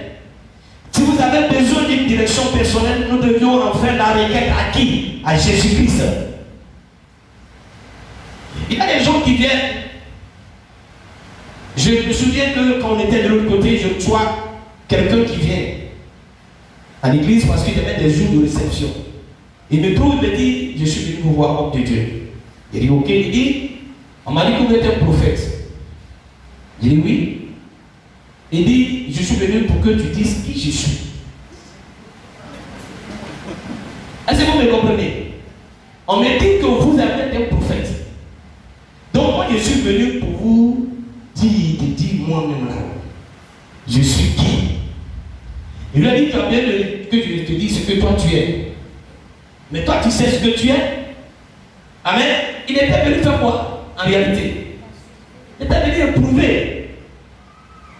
Si vous avez besoin d'une direction personnelle, nous devions en faire la requête à qui? À Jésus-Christ. Il y a des gens qui viennent. Je me souviens que quand on était de l'autre côté, je reçois quelqu'un qui vient à l'église parce qu'il y avait des jours de réception. Il me trouve, il me dit, je suis venu vous voir, homme de Dieu. Il dit, ok, il dit, on m'a dit que vous êtes un prophète. Il dit, oui. Il dit, je suis venu pour que tu dises qui je suis. Est-ce que vous me comprenez? On me dit que vous êtes un prophète. Donc moi je suis venu pour vous dire moi-même là, je suis qui? Il lui a dit, tu as bien que je te dise ce que toi tu es. Mais toi tu sais ce que tu es. Amen. Il était venu faire quoi en réalité? Il était venu éprouver.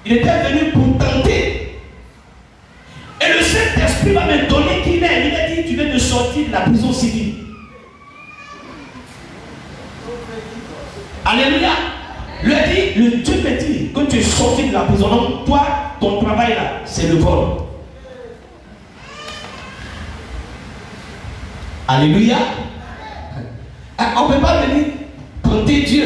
Il était venu pour tenter. Et le Saint-Esprit va me donner qui il est. Il a dit, tu viens de sortir de la prison civile. Alléluia. Lui a dit, le Dieu me dit que tu es sorti de la prison. Donc toi, ton travail là, c'est le vol. Alléluia. On ne peut pas venir tenter Dieu.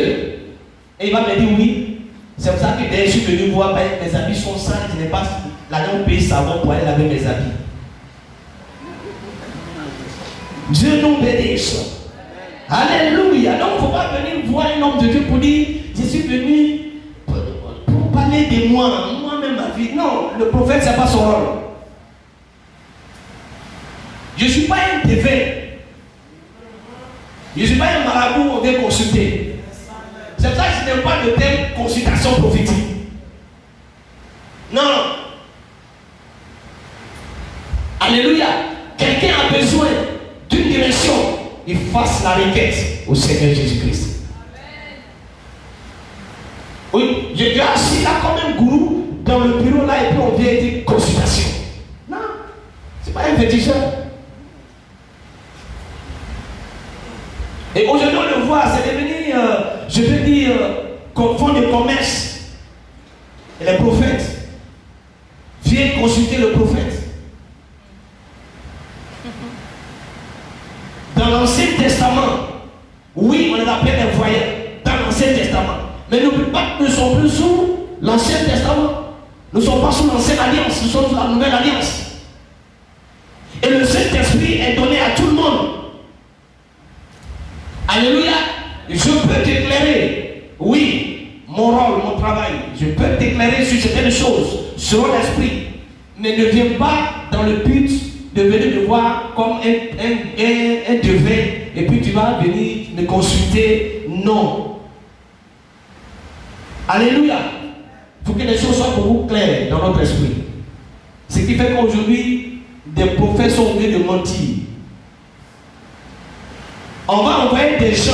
Et il va me dire oui. C'est pour ça que dès que je suis venu voir, mes habits sont sales, je n'ai pas l'argent pour payer savon pour aller laver mes habits. Dieu nous bénisse. Alléluia. Donc il ne faut pas venir voir un homme de Dieu pour dire, je suis venu pour parler de moi-même ma vie. Non, le prophète, ce n'est pas son rôle. Je ne suis pas un dévait. Je ne suis pas un marabout où on vient consulter. C'est pour ça que je n'aime pas le terme consultation prophétique. Non. Alléluia. Quelqu'un a besoin d'une direction. Il fasse la requête au Seigneur Jésus-Christ. Oui, je suis assis là comme un gourou dans le bureau là et puis on vient dire consultation. Non, c'est pas un féticheur. Et aujourd'hui on le voit, c'est devenu, je veux dire, fonds de commerce. Et les prophètes viennent consulter le prophète. Dans l'Ancien Testament, oui, on les appelle les voyants. Dans l'Ancien Testament. Mais n'oublie pas que nous ne sommes plus sous l'Ancien Testament. Nous ne sommes pas sous l'Ancienne Alliance, nous sommes sous la Nouvelle Alliance. Et le Saint-Esprit est donné à tout le monde. Alléluia. Je peux t'éclairer. Oui, mon rôle, mon travail. Je peux t'éclairer sur certaines choses, selon l'esprit. Mais ne viens pas dans le but de venir me voir comme un devin. Et puis tu vas venir me consulter. Non. Alléluia. Il faut que les choses soient beaucoup claires dans notre esprit. Ce qui fait qu'aujourd'hui, des prophètes sont obligés de mentir. On va envoyer des gens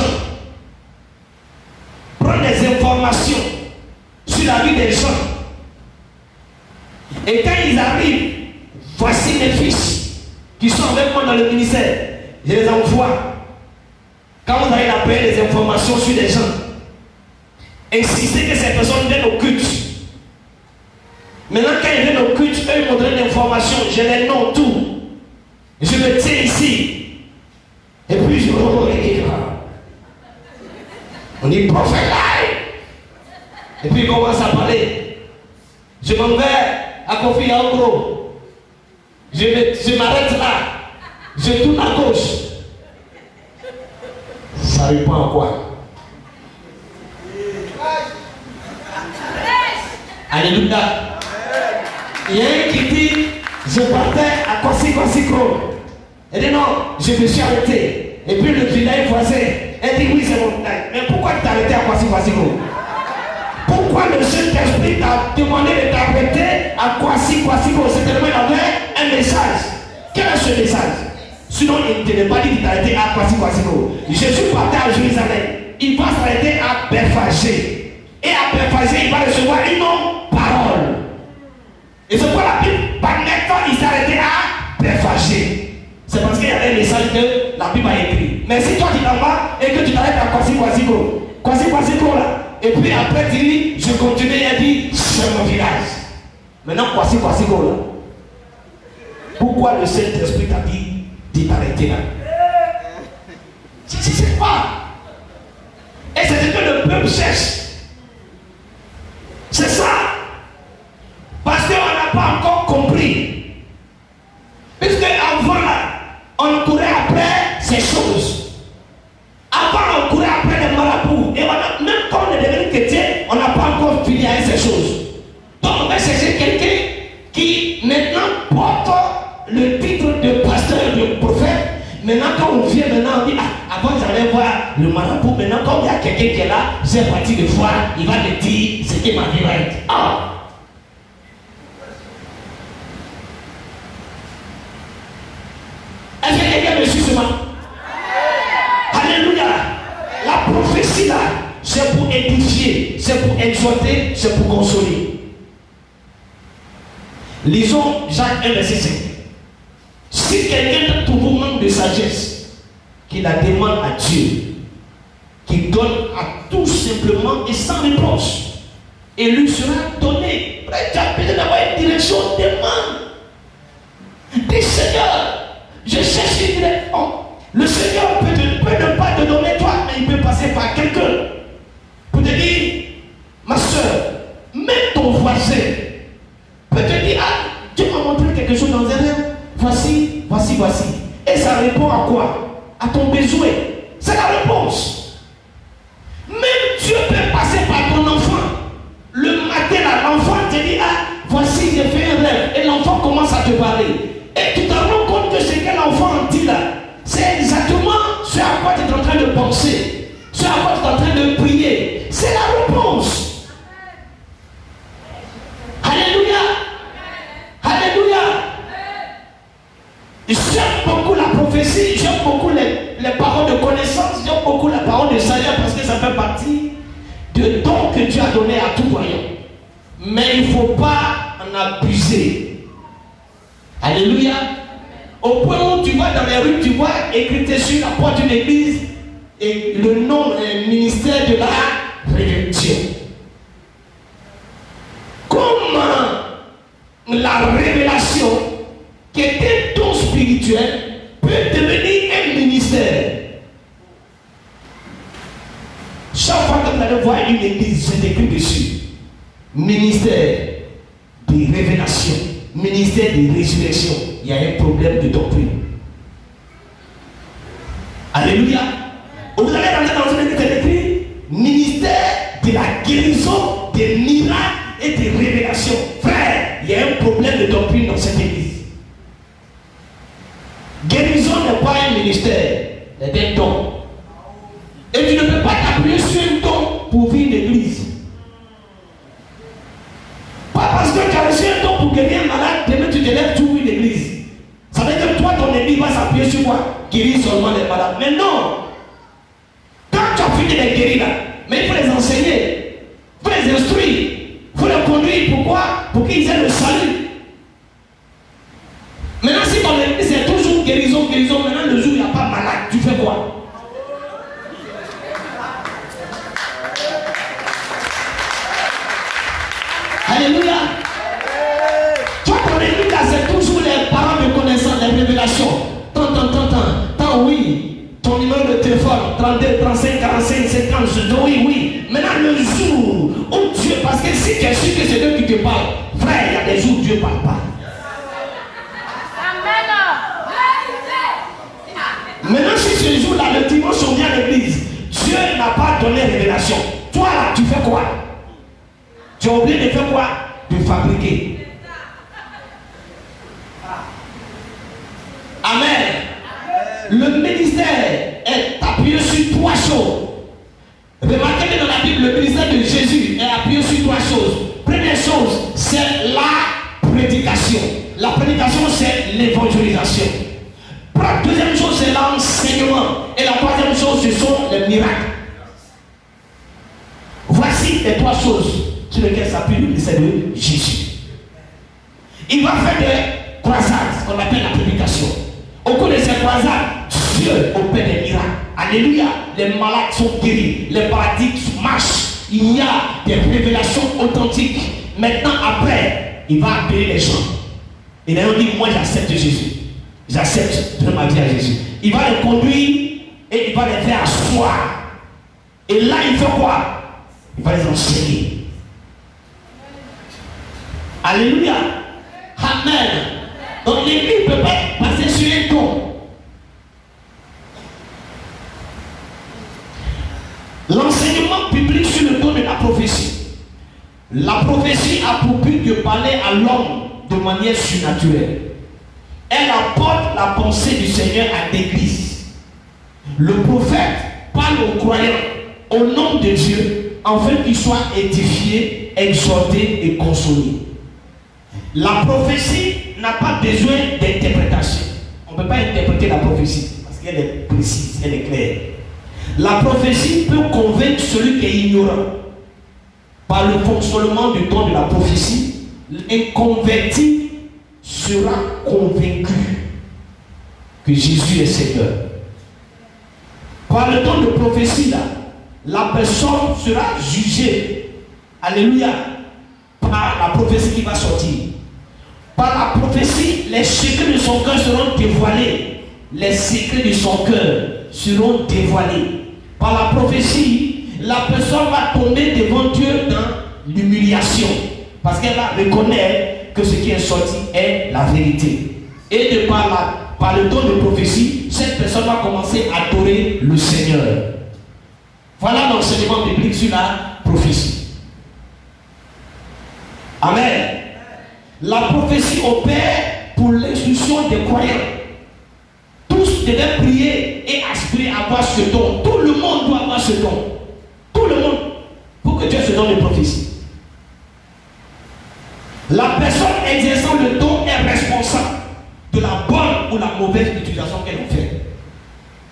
prendre des informations sur la vie des gens. Et quand ils arrivent, voici mes fils qui sont avec moi dans le ministère. Je les envoie. Quand vous allez appeler des informations sur des gens, insistez que ces personnes viennent au culte. Maintenant, quand ils viennent au culte, eux ils m'ont donné l'information, je les nomme tout. Je me tiens ici. Et puis je on dit prophète là. Et puis il commence à parler. Je m'en vais à Kofi Angro. Je m'arrête là. Je tourne à gauche. Ça répond à quoi? Alléluia. Il y a un qui dit, je partais à Kwasi-Kwasi-Kro. Elle dit non, je me suis arrêté. Et puis le village voisin, elle dit oui, c'est mon village. Mais pourquoi tu t'es arrêté à Kwasi-Kwasi-Kro? Pourquoi le Saint-Esprit t'a demandé de t'arrêter à Kwasi-Kwasi-Kro? C'est tellement il avait un message. Quel est ce message? Sinon, il ne t'avait pas dit de t'arrêter à Kwasi-Kwasi-Kro. Je suis parti à Jérusalem. Il va s'arrêter à Bethphagée. Et à Bethphagée, il va recevoir une parole. Et c'est pourquoi la Bible, par maintenant, il s'est arrêté à Bethphagée. C'est parce qu'il y avait un message que la Bible a écrit. Mais si toi tu t'en vas et que tu t'arrêtes à Kwasi-Kwasi-Kro là, et puis après tu dis, je continue et dit, c'est mon village. Maintenant Kwasi-Kwasi-Kro là. Pourquoi le Saint-Esprit t'a dit de t'arrêter là? C'est pas. Et c'est ce que le peuple cherche. C'est ça. Parce qu'on n'a pas encore compris. Puisque avant là, on courait après ces choses. Avant, on courait après les marabouts. Et même quand on est devenu chrétien, on n'a pas encore fini avec ces choses. Donc, on va chercher quelqu'un qui maintenant porte le titre de pasteur, de prophète. Maintenant, quand on vient, maintenant, on dit, ah, avant j'allais voir le marabout. Maintenant, quand il y a quelqu'un qui est là, j'ai parti de voir, il va me dire ce que ma vie va être. Ah! Est-ce que quelqu'un me suit ce matin? Alléluia. La prophétie là, c'est pour édifier, c'est pour exhorter, c'est pour consoler. Lisons Jacques 1, verset 5. Si quelqu'un trouve vous manque de sagesse, qu'il la demande à Dieu, qu'il donne à tout simplement et sans reproche, et lui sera donné. Tu as besoin d'avoir une direction, demande. Dis Seigneur, je cherche une direction. Le Seigneur peut ne pas te donner toi, mais il peut passer par quelqu'un pour te dire, ma soeur, même ton voisin peut te dire, ah, Dieu m'a montré quelque chose dans un rêve. Voici, voici, voici. Et ça répond à quoi? À ton besoin. C'est la réponse. Même Dieu peut passer par ton enfant. Le matin, là, l'enfant te dit, ah, voici, j'ai fait un rêve. Et l'enfant commence à te parler. Et tu te rends compte que ce que l'enfant dit là, c'est exactement ce à quoi tu es en train de penser. Ce à quoi tu es en train de prier. C'est la réponse. Alléluia. Alléluia. J'aime beaucoup la prophétie, j'aime beaucoup les paroles de connaissance, j'aime beaucoup la parole de sagesse parce que ça fait partie de dons que Dieu a donné à tout voyant. Mais il ne faut pas en abuser. Alléluia. Au point où tu vas dans les rues, tu vois écrit sur la porte d'une église et le nom est ministère de la rédemption. Comment la révélation qui est un don spirituel peut devenir un ministère? Chaque fois que vous allez voir une église, c'est écrit dessus. Ministère de révélation, ministère de résurrection. Il y a un problème de doctrine. Alléluia. Vous allez rentrer dans une église, c'est écrit la guérison des miracles et des révélations. Frère, il y a un problème de doctrine dans cette église. Guérison n'est pas un ministère, c'est un don. Et tu ne peux pas t'appuyer sur un don pour vivre l'église. Pas parce que tu as reçu un don pour guérir un malade, demain tu te lèves tout une église. Ça veut dire que toi, ton église va s'appuyer sur quoi? Guérir seulement les malades. Mais non! Quand tu as fini de les guérir là, mais il faut les enseigner, il faut les instruire, il faut les conduire. Pourquoi? Pour qu'ils aient le salut. Maintenant, si ton église est toujours guérison, maintenant le jour où il n'y a pas malade, tu fais quoi? Alléluia. Toi, ton église là, c'est toujours les parents de connaissance, les révélations. Tant, oui. Ton numéro de téléphone, 32, 35, 45, 50, oui. Maintenant, le jour où Dieu, parce que si tu es sûr que c'est Dieu qui te parle, frère, il y a des jours où Dieu ne parle pas. Maintenant, si ce jour-là, le dimanche, on vient à l'église, Dieu n'a pas donné révélation. Toi, là, tu fais quoi? Tu as oublié de faire quoi? De fabriquer. Amen. Le ministère est appuyé sur trois choses. Remarquez que dans la Bible, le ministère de Jésus est appuyé sur trois choses. Première chose, c'est la prédication. La prédication, c'est l'évangélisation. La deuxième chose, c'est l'enseignement. Et la troisième chose, ce sont les miracles. Voici les trois choses sur lesquelles s'appuie le ministère de Jésus. Il va faire des croisades, ce qu'on appelle la prédication. Au cours de ces croisades, Dieu opère des miracles. Alléluia. Les malades sont guéris, les paralytiques marchent. Il y a des révélations authentiques. Maintenant, après, il va appeler les gens. Et là, on dit, moi j'accepte Jésus. J'accepte de ma vie à Jésus. Il va les conduire et il va les faire asseoir. Et là, il fait quoi? Il va les enseigner. Alléluia. Amen. Donc l'église ne peut pas passer sur un don. L'enseignement biblique sur le don de la prophétie. La prophétie a pour but de parler à l'homme de manière surnaturelle. Elle apporte la pensée du Seigneur à l'église. Le prophète parle aux croyants au nom de Dieu afin qu'ils soient édifiés, exhortés et consolés. La prophétie n'a pas besoin d'interprétation. On ne peut pas interpréter la prophétie parce qu'elle est précise, elle est claire. La prophétie peut convaincre celui qui est ignorant. Par le fonctionnement du don de la prophétie, l'inconverti sera convaincu que Jésus est Seigneur. Par le don de prophétie, là, la personne sera jugée. Alléluia. Par la prophétie qui va sortir. Par la prophétie, les secrets de son cœur seront dévoilés. Les secrets de son cœur seront dévoilés. Par la prophétie, la personne va tomber devant Dieu dans l'humiliation. Parce qu'elle va reconnaître que ce qui est sorti est la vérité. Et de par le don de prophétie, cette personne va commencer à adorer le Seigneur. Voilà l'enseignement biblique sur la prophétie. Amen. La prophétie opère pour l'instruction des croyants. Tous devaient prier et aspirer à avoir ce don. Tout le monde doit avoir ce don. Tout le monde. Pour que Dieu se donne de prophétie. La personne exerçant le don est responsable de la bonne ou la mauvaise utilisation qu'elle en fait.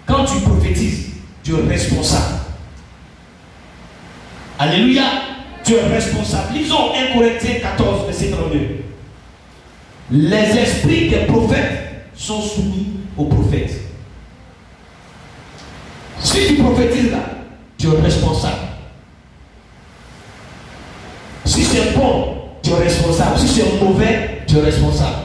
Quand tu prophétises, tu es responsable. Alléluia. Tu es responsable. Lisons 1 Corinthiens 14, verset 32. Les esprits des prophètes sont soumis aux prophètes. Si tu prophétises là, tu es responsable. Si c'est bon, tu es responsable. Si c'est mauvais, tu es responsable.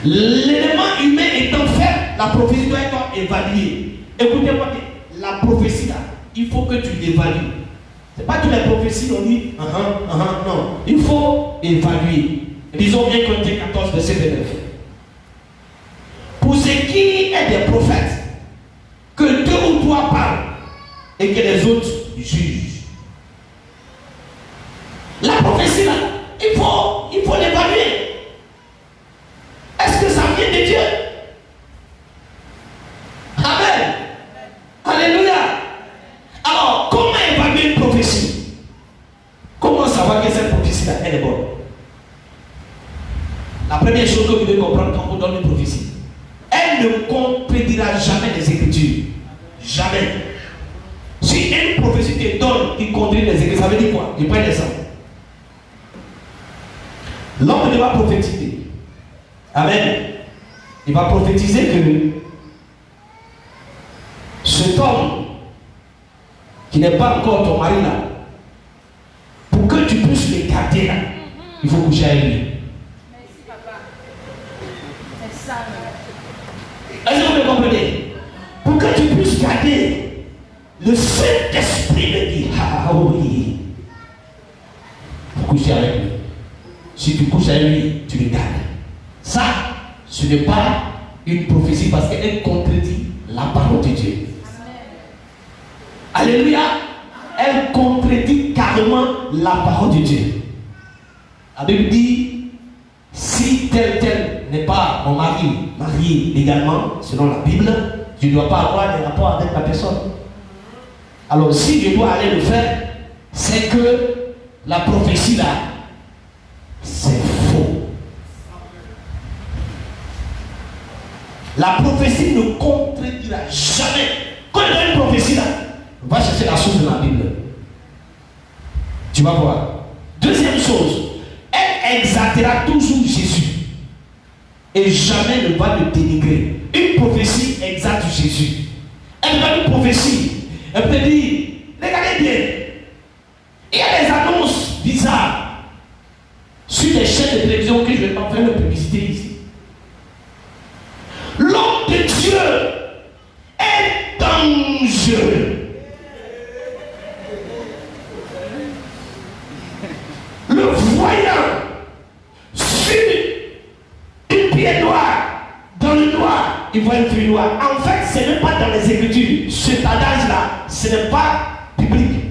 L'élément humain étant fait, la prophétie doit être évaluée. Écoutez-moi, la prophétie là, il faut que tu l'évalues. Ce n'est pas toutes les prophéties, on dit, non. Il faut évaluer. Disons bien Corinthiens 14, verset 29. Pour ce qui est des prophètes, que deux ou trois parlent et que les autres juge. La prophétie là, il faut l'évaluer. Est-ce que ça vient de Dieu? Amen. Alléluia. Alors, comment évaluer une prophétie? Comment savoir que cette prophétie là, elle est bonne? La première chose que vous devez comprendre quand on donne une prophétie, elle ne contredira jamais les Écritures. Jamais. Si une prophétie te donne qui contredit les Écritures, ça veut dire quoi? Je prends l'exemple. L'homme ne va prophétiser. Amen. Il va prophétiser que cet homme qui n'est pas encore ton mari là, pour que tu puisses le garder là, il faut coucher avec lui. Merci, papa. C'est ça. Est-ce que vous me comprenez? Pour que tu puisses garder, le Saint-Esprit me dit, ah oui, pour coucher avec lui. Si tu couches avec lui, tu le gardes. Ça, ce n'est pas une prophétie parce qu'elle contredit la parole de Dieu. Amen. Alléluia. Elle contredit carrément la parole de Dieu. La Bible dit, si tel n'est pas mon mari, marié légalement, selon la Bible, je ne dois pas avoir des rapports avec la personne. Alors si je dois aller le faire, c'est que la prophétie là, c'est faux. La prophétie ne contredira jamais. Quand il y a une prophétie là, va chercher la source de la Bible. Tu vas voir. Deuxième chose, elle exaltera toujours Jésus. Et jamais ne va le dénigrer. Une prophétie exalte Jésus. Elle va une prophétie. Elle peut dire, regardez bien, il y a des annonces bizarres sur les chaînes de télévision que je ne vais pas faire de publicité ici. L'homme de Dieu est dangereux. Le voyant sur une pied noir, dans le noir, il voit une fille noire. En fait, ce n'est pas dans les Écritures. Cet adage-là, ce n'est pas biblique.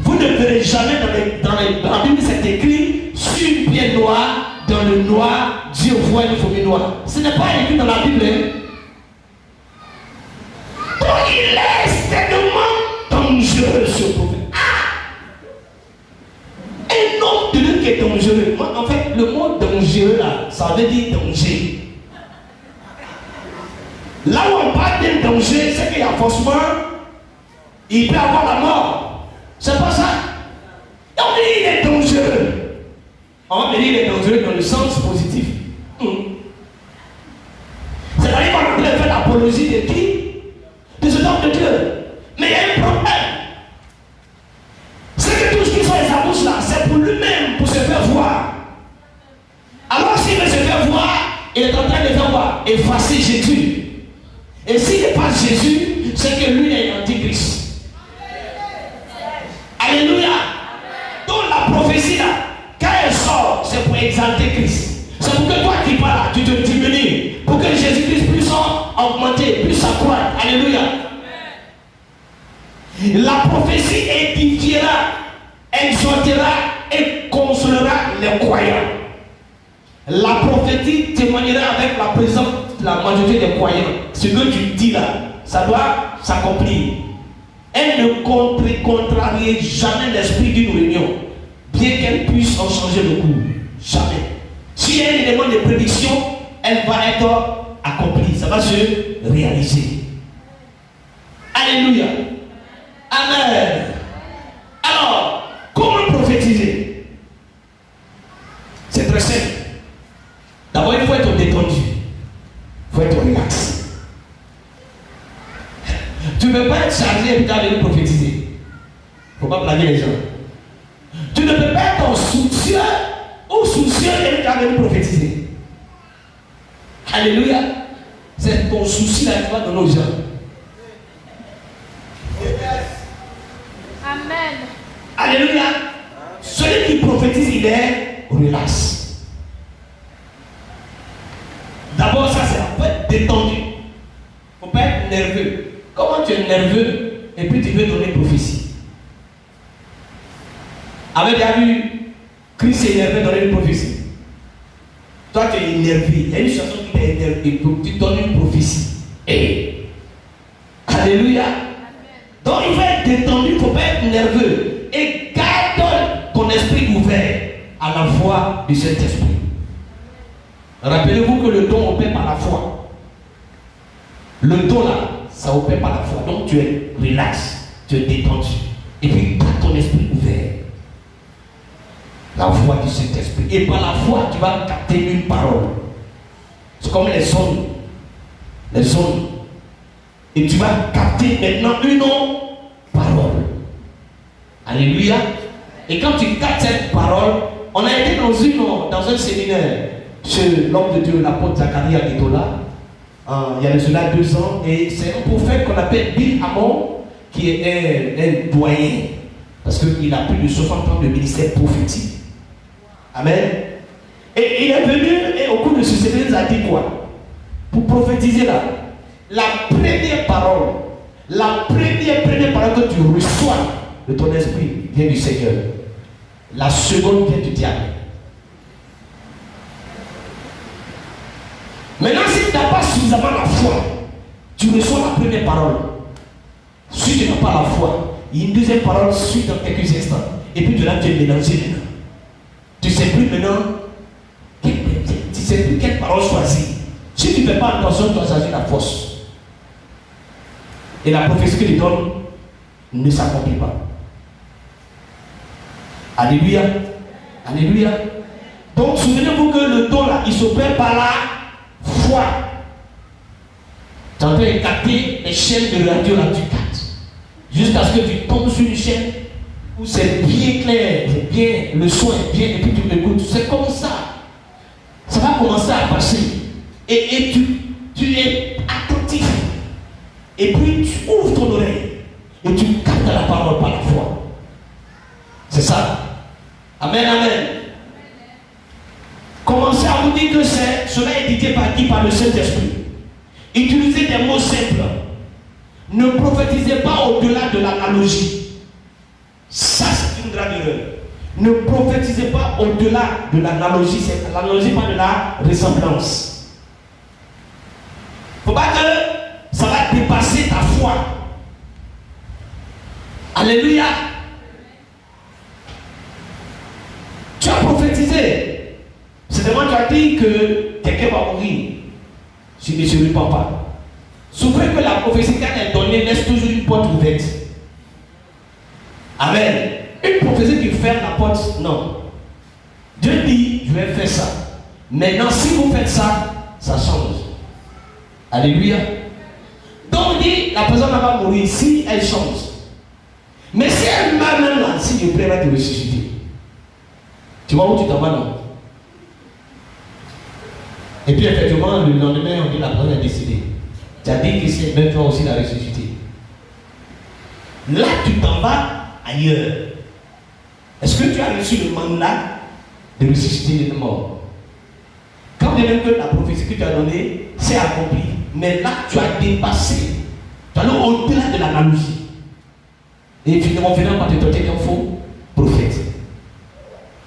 Vous ne verrez jamais dans la Bible, c'est écrit sur une pied noir, dans le noir, Dieu voit une fourmi noire. Ce n'est pas écrit dans la Bible. Donc il est extrêmement dangereux ce prophète. Un homme de Dieu qui est dangereux. En fait, le mot dangereux là, ça veut dire danger. Là où on parle d'un danger, c'est qu'il y a forcément, il peut avoir la mort. C'est pas ça. Et on dit il est dangereux. On va me dire il est dangereux dans le sens positif. C'est-à-dire qu'on est en train de faire l'apologie de qui? De cet homme de Dieu. Mais il y a un problème. C'est que tout ce qui sont les abouches là, c'est pour lui-même, pour se faire voir. Alors s'il veut se faire voir, il est en train de faire voir, effacer Jésus. Et s'il efface Jésus, c'est que lui est l'antichrist. Alléluia. Donc la prophétie là, quand elle sort, c'est pour exalter Christ. C'est pour que toi qui parles, tu te diminues. Pour que Jésus-Christ puisse augmenter, puisse s'accroître. Alléluia. La prophétie édifiera, exhortera et consolera les croyants. La prophétie témoignera avec la présence de la majorité des croyants. Ce que tu dis là, ça doit s'accomplir. Elle ne contrarie jamais l'esprit d'une réunion, bien qu'elle puisse en changer le cours. Jamais. Si elle a un élément de prédiction, elle va être accomplie. Ça va se réaliser. Alléluia. Amen. Alors, comment prophétiser? C'est très simple. D'abord, il faut être détendu. Il faut être relax. Tu ne peux pas être chargé et puis venir prophétiser. Il ne faut pas blaguer les gens. Tu ne peux pas être soucieux ou soucieux et puis venir prophétiser. Alléluia. C'est ton souci là qui va donner aux gens. Amen. Alléluia. Celui qui prophétise, il est relax. D'abord, ça, c'est en fait détendu. Il ne faut pas être nerveux. Comment tu es nerveux et puis tu veux donner prophétie. Avez déjà vu Christ s'est énervé donner une prophétie? Toi tu es énervé, il y a une chanson qui t'est énervé, tu donnes une prophétie. Et alléluia. Donc il faut être détendu, il ne faut pas être nerveux. Et garde ton esprit ouvert à la voix du Saint-Esprit. Rappelez-vous que le don opère par la foi. Le don là, ça opère par la foi. Donc tu es relax, tu es détendu. Et puis garde ton esprit ouvert. La voix du Saint-Esprit. Et par la foi, tu vas capter une parole. C'est comme les ondes. Les ondes. Et tu vas capter maintenant une parole. Alléluia. Et quand tu captes cette parole, on a été dans un séminaire chez l'homme de Dieu, l'apôtre Zacharie Adetola. Il y a cela 2 ans. Et c'est un prophète qu'on appelle Bill Hamon, qui est un doyen. Parce qu'il a plus de 60 ans de ministère prophétique. Amen. Et il est venu et au cours de ce séminaire, il a dit quoi? Pour prophétiser là. La première parole que tu reçois de ton esprit vient du Seigneur. La seconde vient du diable. Maintenant, si tu n'as pas suffisamment la foi, tu reçois la première parole. Si tu n'as pas la foi, il y a une deuxième parole suit dans quelques instants. Et puis de là, tu es mélangé maintenant. Tu ne sais plus maintenant, tu ne sais plus quelle parole choisir. Si tu ne fais pas attention, tu vas choisir la fausse. Et la prophétie que tu donnes ne s'accomplit pas. Alléluia. Alléluia. Donc souvenez-vous que le don là, il s'opère par la foi. Tu es en train de capter les chaînes de radio là, tu captes. Jusqu'à ce que tu tombes sur une chaîne où c'est bien clair, c'est bien, le son est bien, et puis tu m'écoutes. C'est comme ça. Ça va commencer à passer. Et tu es attentif. Et puis tu ouvres ton oreille. Et tu captes la parole par la foi. C'est ça. Amen, amen. Commencez à vous dire que cela est dit par le Saint-Esprit. Utilisez des mots simples. Ne prophétisez pas au-delà de l'analogie. Ça, c'est une grave erreur. Ne prophétisez pas au-delà de l'analogie. C'est l'analogie, pas de la ressemblance. Il ne faut pas que ça va dépasser ta foi. Alléluia. Tu as prophétisé. C'est vraiment tu as dit que quelqu'un va mourir. Si tu ne se répands pas. Souffrez que la prophétie quand elle est donnée laisse toujours une porte ouverte. Amen. Une prophétie qui ferme la porte, non. Dieu dit, je vais faire ça. Maintenant, si vous faites ça, ça change. Alléluia. Donc on dit, la personne va mourir si elle change. Mais si elle meurt même là, si Dieu plaît, va te ressusciter. Tu vois où tu t'en vas, non? Et puis effectivement, le lendemain, on dit la personne est décédée. Tu as dit que si elle meurt, tu vas aussi la ressusciter. Là, tu t'en vas ailleurs. Est-ce que tu as reçu le mandat de ressusciter les morts? Quand même que la prophétie que tu as donnée s'est accomplie, mais là, tu as dépassé. Tu allais au-delà de l'analogie. Et finalement, par te traiter d'un faux prophète.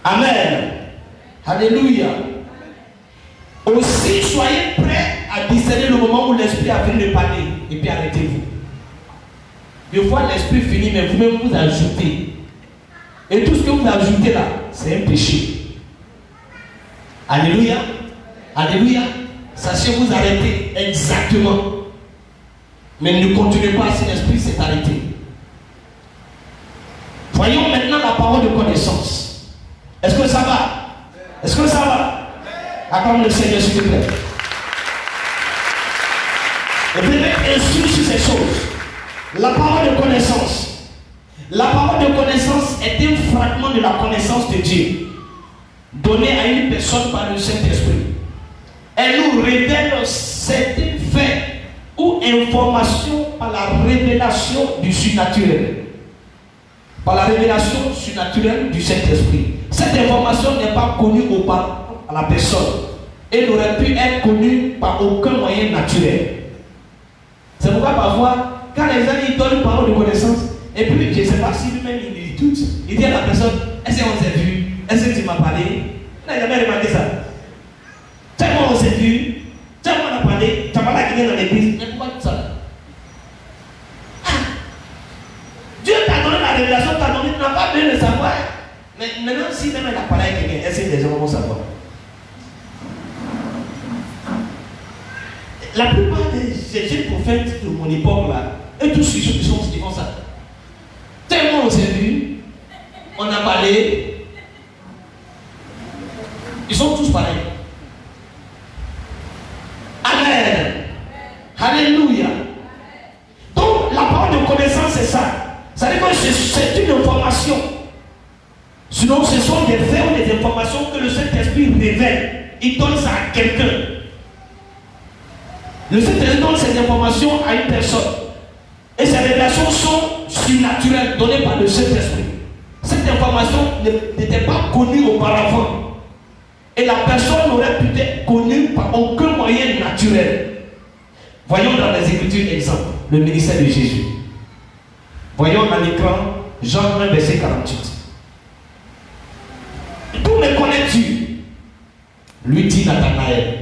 Amen. Alléluia. Aussi, soyez prêts à discerner le moment où l'esprit a fini de parler. Et puis arrêtez-vous. Des fois, l'esprit finit, mais vous-même vous ajoutez. Et tout ce que vous ajoutez là, c'est un péché. Alléluia. Alléluia. Sachez vous arrêter exactement. Mais ne continuez pas si l'esprit s'est arrêté. Voyons maintenant la parole de connaissance. Est-ce que ça va? Est-ce que ça va? Acclame le Seigneur s'il te plaît. Et puis instruire sur ces choses. La parole de connaissance. La parole de connaissance est un fragment de la connaissance de Dieu, donnée à une personne par le Saint-Esprit. Elle nous révèle certains faits ou informations par la révélation du surnaturel. Par la révélation surnaturelle du Saint-Esprit. Cette information n'est pas connue auparavant à la personne. Elle n'aurait pu être connue par aucun moyen naturel. C'est pourquoi parfois, quand les gens ils donnent une parole de connaissance, Et puis, je ne sais pas si lui-même il dit tout. Il dit à la personne, est-ce qu'on s'est vu? Est-ce que tu m'as parlé? Il n'a jamais remarqué ça. Tellement on s'est vu, tellement on a parlé, tu as parlé à quelqu'un dans l'église. Mais pourquoi tout ça? Dieu t'a donné la révélation, t'a donné, tu n'as pas besoin de savoir. Mais maintenant, si même elle a parlé avec quelqu'un, est-ce que les gens vont savoir? La plupart des jeunes prophètes de mon époque là, eux tous ils font ça. Tellement on s'est vu, on a parlé, ils sont tous pareils. Amen. Alléluia. Donc la parole de connaissance c'est ça. Ça veut dire que c'est une information. Sinon ce sont des faits ou des informations que le Saint-Esprit révèle. Il donne ça à quelqu'un. Le Saint-Esprit donne ces informations à une personne. Et ces révélations sont surnaturelles données par le Saint-Esprit. Cette information n'était pas connue auparavant. Et la personne n'aurait pu être connue par aucun moyen naturel. Voyons dans les Écritures exemple, le ministère de Jésus. Voyons à l'écran Jean 1 verset 48. D'où me connais-tu? Lui dit Nathanaël.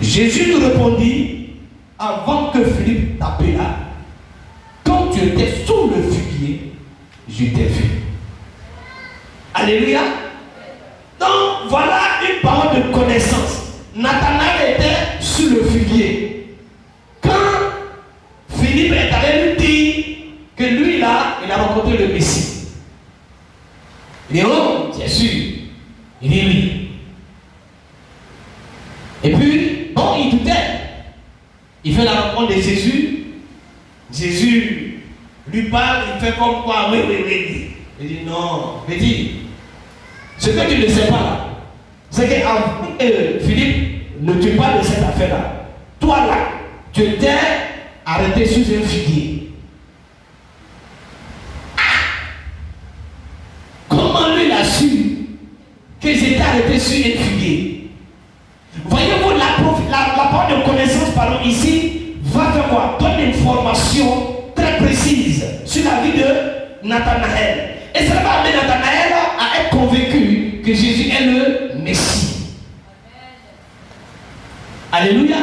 Jésus lui répondit, avant que Philippe t'appela, quand tu étais sous le figuier, je t'ai vu. Alléluia. Donc voilà une parole de connaissance. Nathanaël était sous le figuier. Quand Philippe est allé lui dire que lui là, il a rencontré le Messie. Il dit, oh, c'est sûr. Il dit oui. Et puis, bon, il doutait. Il fait la rencontre de Jésus. Jésus lui parle, il fait comme quoi, oui. Il dit non. Il dit, ce que tu ne sais pas là, c'est que Philippe ne tue pas de cette affaire-là. Toi là, tu t'es arrêté sur un figuier. Comment lui il a su que j'étais arrêté sur un figuier? Voyez-vous, la parole de connaissance, pardon, ici, va faire quoi? Donne une information très précise sur la vie de Nathanaël. Et ça va amener Nathanaël à être convaincu que Jésus est le Messie. Alléluia.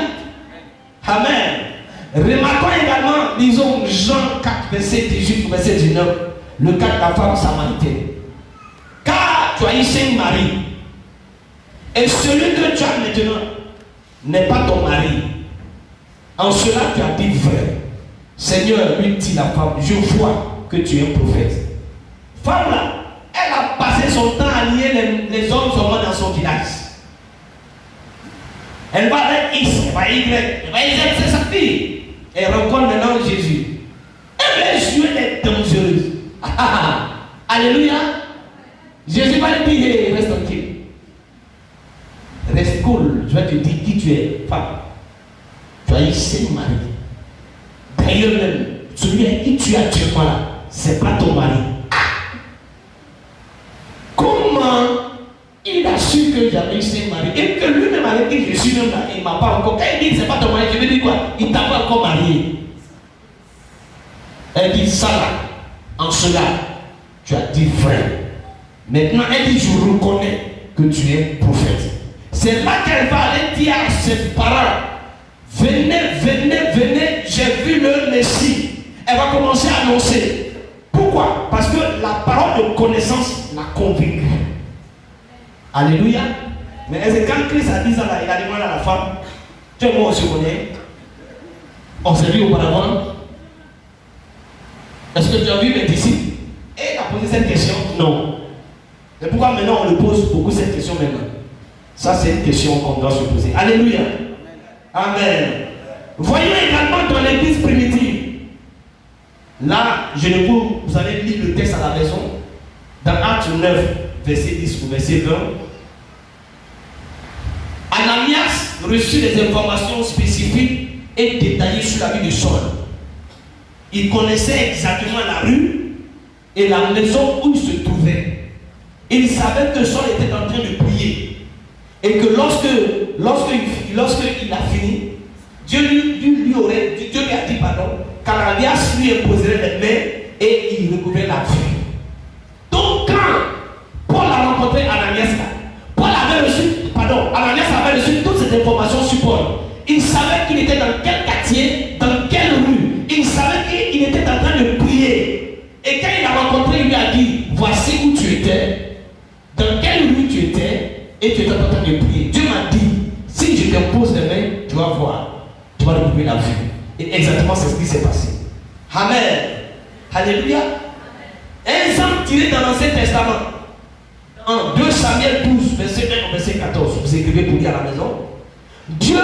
Amen. Remarquons également, disons, Jean 4, verset 18, verset 19, le cas de la femme samaritaine. Car tu as eu Sainte-Marie, et celui que tu as maintenant n'est pas ton mari. En cela tu as dit vrai. Seigneur, lui dit la femme, je vois que tu es un prophète. Femme là, elle a passé son temps à lier les hommes seulement dans son village. Elle va avec X, elle va Y, c'est sa fille. Elle rencontre maintenant Jésus. Elle va jouer d'être dangereuse. Alléluia. Jésus va lui dire, hey, reste tranquille. Reste cool, je vais te dire qui tu es, femme. Tu as eu Sainte-Marie. D'ailleurs même, celui avec qui tu as actuellement là, c'est pas ton mari. Comment il a su que j'avais eu Sainte-Marie et que lui-même avec qui je suis même là, il ne m'a pas encore. Quand il dit c'est pas ton mari, je veux dire quoi? Il t'a pas encore marié. Elle dit ça là, en cela, tu as dit vrai. Maintenant, elle dit je reconnais que tu es prophète. C'est là qu'elle va aller dire à ses parents, venez, j'ai vu le Messie. Elle va commencer à annoncer. Pourquoi? Parce que la parole de connaissance l'a convaincu. Alléluia. Mais est-ce que quand Christ a dit ça là, il a demandé à la femme, tu et moi on se connaît, on s'est vu auparavant. Est-ce que tu as vu mes disciples? Et il a posé cette question. Non. Mais pourquoi maintenant on le pose beaucoup cette question maintenant? Ça c'est une question qu'on doit se poser. Alléluia. Amen. Voyons également dans l'église primitive. Là, je ne peux, vous allez lire le texte à la maison. Dans Acte 9, verset 10 ou verset 20. Ananias reçut des informations spécifiques et détaillées sur la vie de Saul. Il connaissait exactement la rue et la maison où il se trouvait. Il savait que Saul était en train de prier. Et que lorsqu'il a fini, Dieu lui a dit pardon, qu'à la Ananias lui imposerait les mains et il recouvrait la vue. Donc quand Paul a rencontré Ananias, Ananias avait reçu toutes ces informations sur Paul. Il savait qu'il était dans quel quartier, dans quelle rue. Il savait qu'il était en train de prier. Et quand il l'a rencontré, il lui a dit, voici où tu étais, dans quelle rue tu étais, et tu étais en train de prier. Dieu m'a dit, si je t'impose les mains, tu vas voir, tu vas recouvrer la vue. Et exactement c'est ce qui s'est passé. Amen. Alléluia. Un exemple tiré dans l'Ancien Testament. Dans 2 Samuel 12, verset 1 au verset 14. Vous écrivez pour lire à la maison. Dieu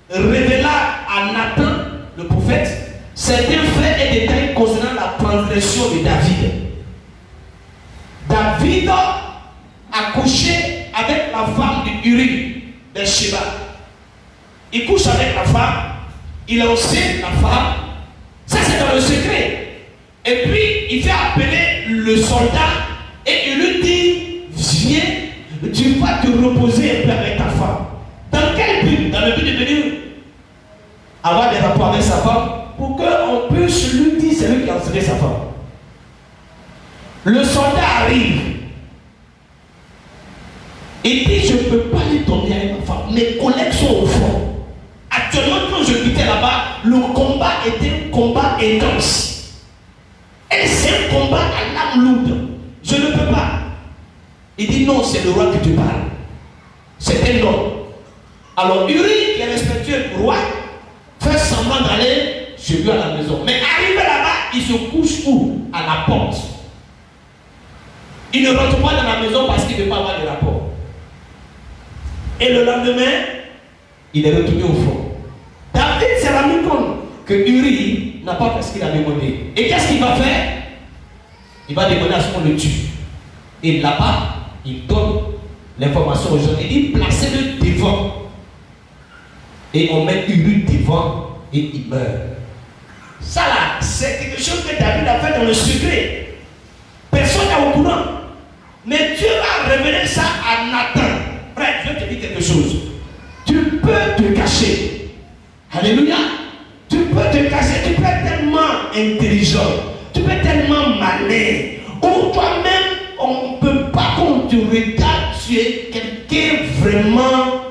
révéla à Nathan, le prophète, certains faits et détails concernant la transgression de David. David a couché avec la femme d'Uri, de Sheba. Il couche avec la femme, il enceinte la femme. Ça, c'est dans le secret. Et puis, il fait appeler le soldat et il lui dit, viens, tu vas te reposer un peu avec ta femme. Dans quel but? Dans le but de venir avoir des rapports avec sa femme pour qu'on puisse lui dire c'est lui qui a enseigné sa femme. Le soldat arrive. Il dit, je ne peux pas lui donner avec ma femme. Mes collègues sont au fond. Actuellement, quand je quittais là-bas, le combat était un combat intense. Et c'est un combat à l'âme lourde. Je ne peux pas. Il dit non, c'est le roi qui te parle. C'est un homme. Alors Uri, qui est respectueux du roi, fait semblant d'aller chez lui à la maison. Mais arrivé là-bas, il se couche où? À la porte. Il ne rentre pas dans la maison parce qu'il ne veut pas avoir de rapport. Et le lendemain, il est retourné au fond. David s'est rendu compte que Uri n'a pas fait ce qu'il a demandé. Et qu'est-ce qu'il va faire? Il va demander à ce qu'on le tue. Et là-bas, il donne l'information aux gens. Il dit, placez-le devant. Et on met Uri devant et il meurt. Ça là, c'est quelque chose que David a fait dans le secret. Personne n'est au courant. Mais Dieu a révélé ça à Nathan. Frère, je vais te dire quelque chose. Tu peux te cacher. Alléluia. Tu peux te cacher. Tu peux être tellement intelligent. Tu peux être tellement malin. Ou toi-même, on ne peut pas qu'on te regarde. Tu es quelqu'un vraiment.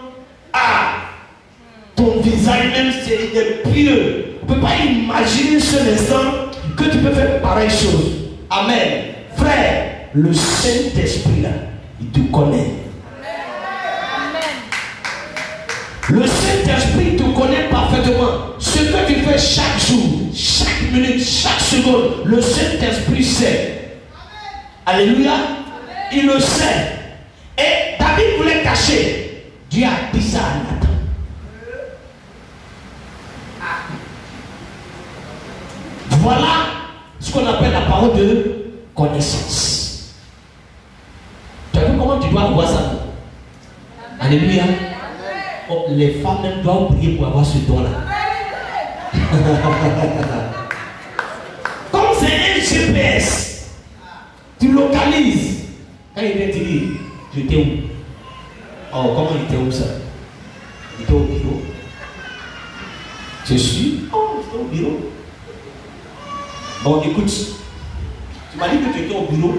Ton visage même c'est pieux. On ne peut pas imaginer ce instant que tu peux faire pareille chose. Amen. Frère, le Saint-Esprit là, il te connaît. Le Saint-Esprit te connaît parfaitement. Ce que tu fais chaque jour, chaque minute, chaque seconde, le Saint-Esprit sait. Alléluia. Il le sait. Et David voulait cacher. Dieu a dit ça à Nathan. Voilà ce qu'on appelle la parole de connaissance. Tu as vu comment tu dois voir ça? Alléluia. Oh, les femmes même doivent prier pour avoir ce don-là. Comme c'est un GPS, tu localises. Quand il vient te dire, tu étais où? Oh, comment il était où ça? Il était au bureau. Je suis. Oh, il était au bureau. Bon, écoute, tu m'as dit que tu étais au bureau.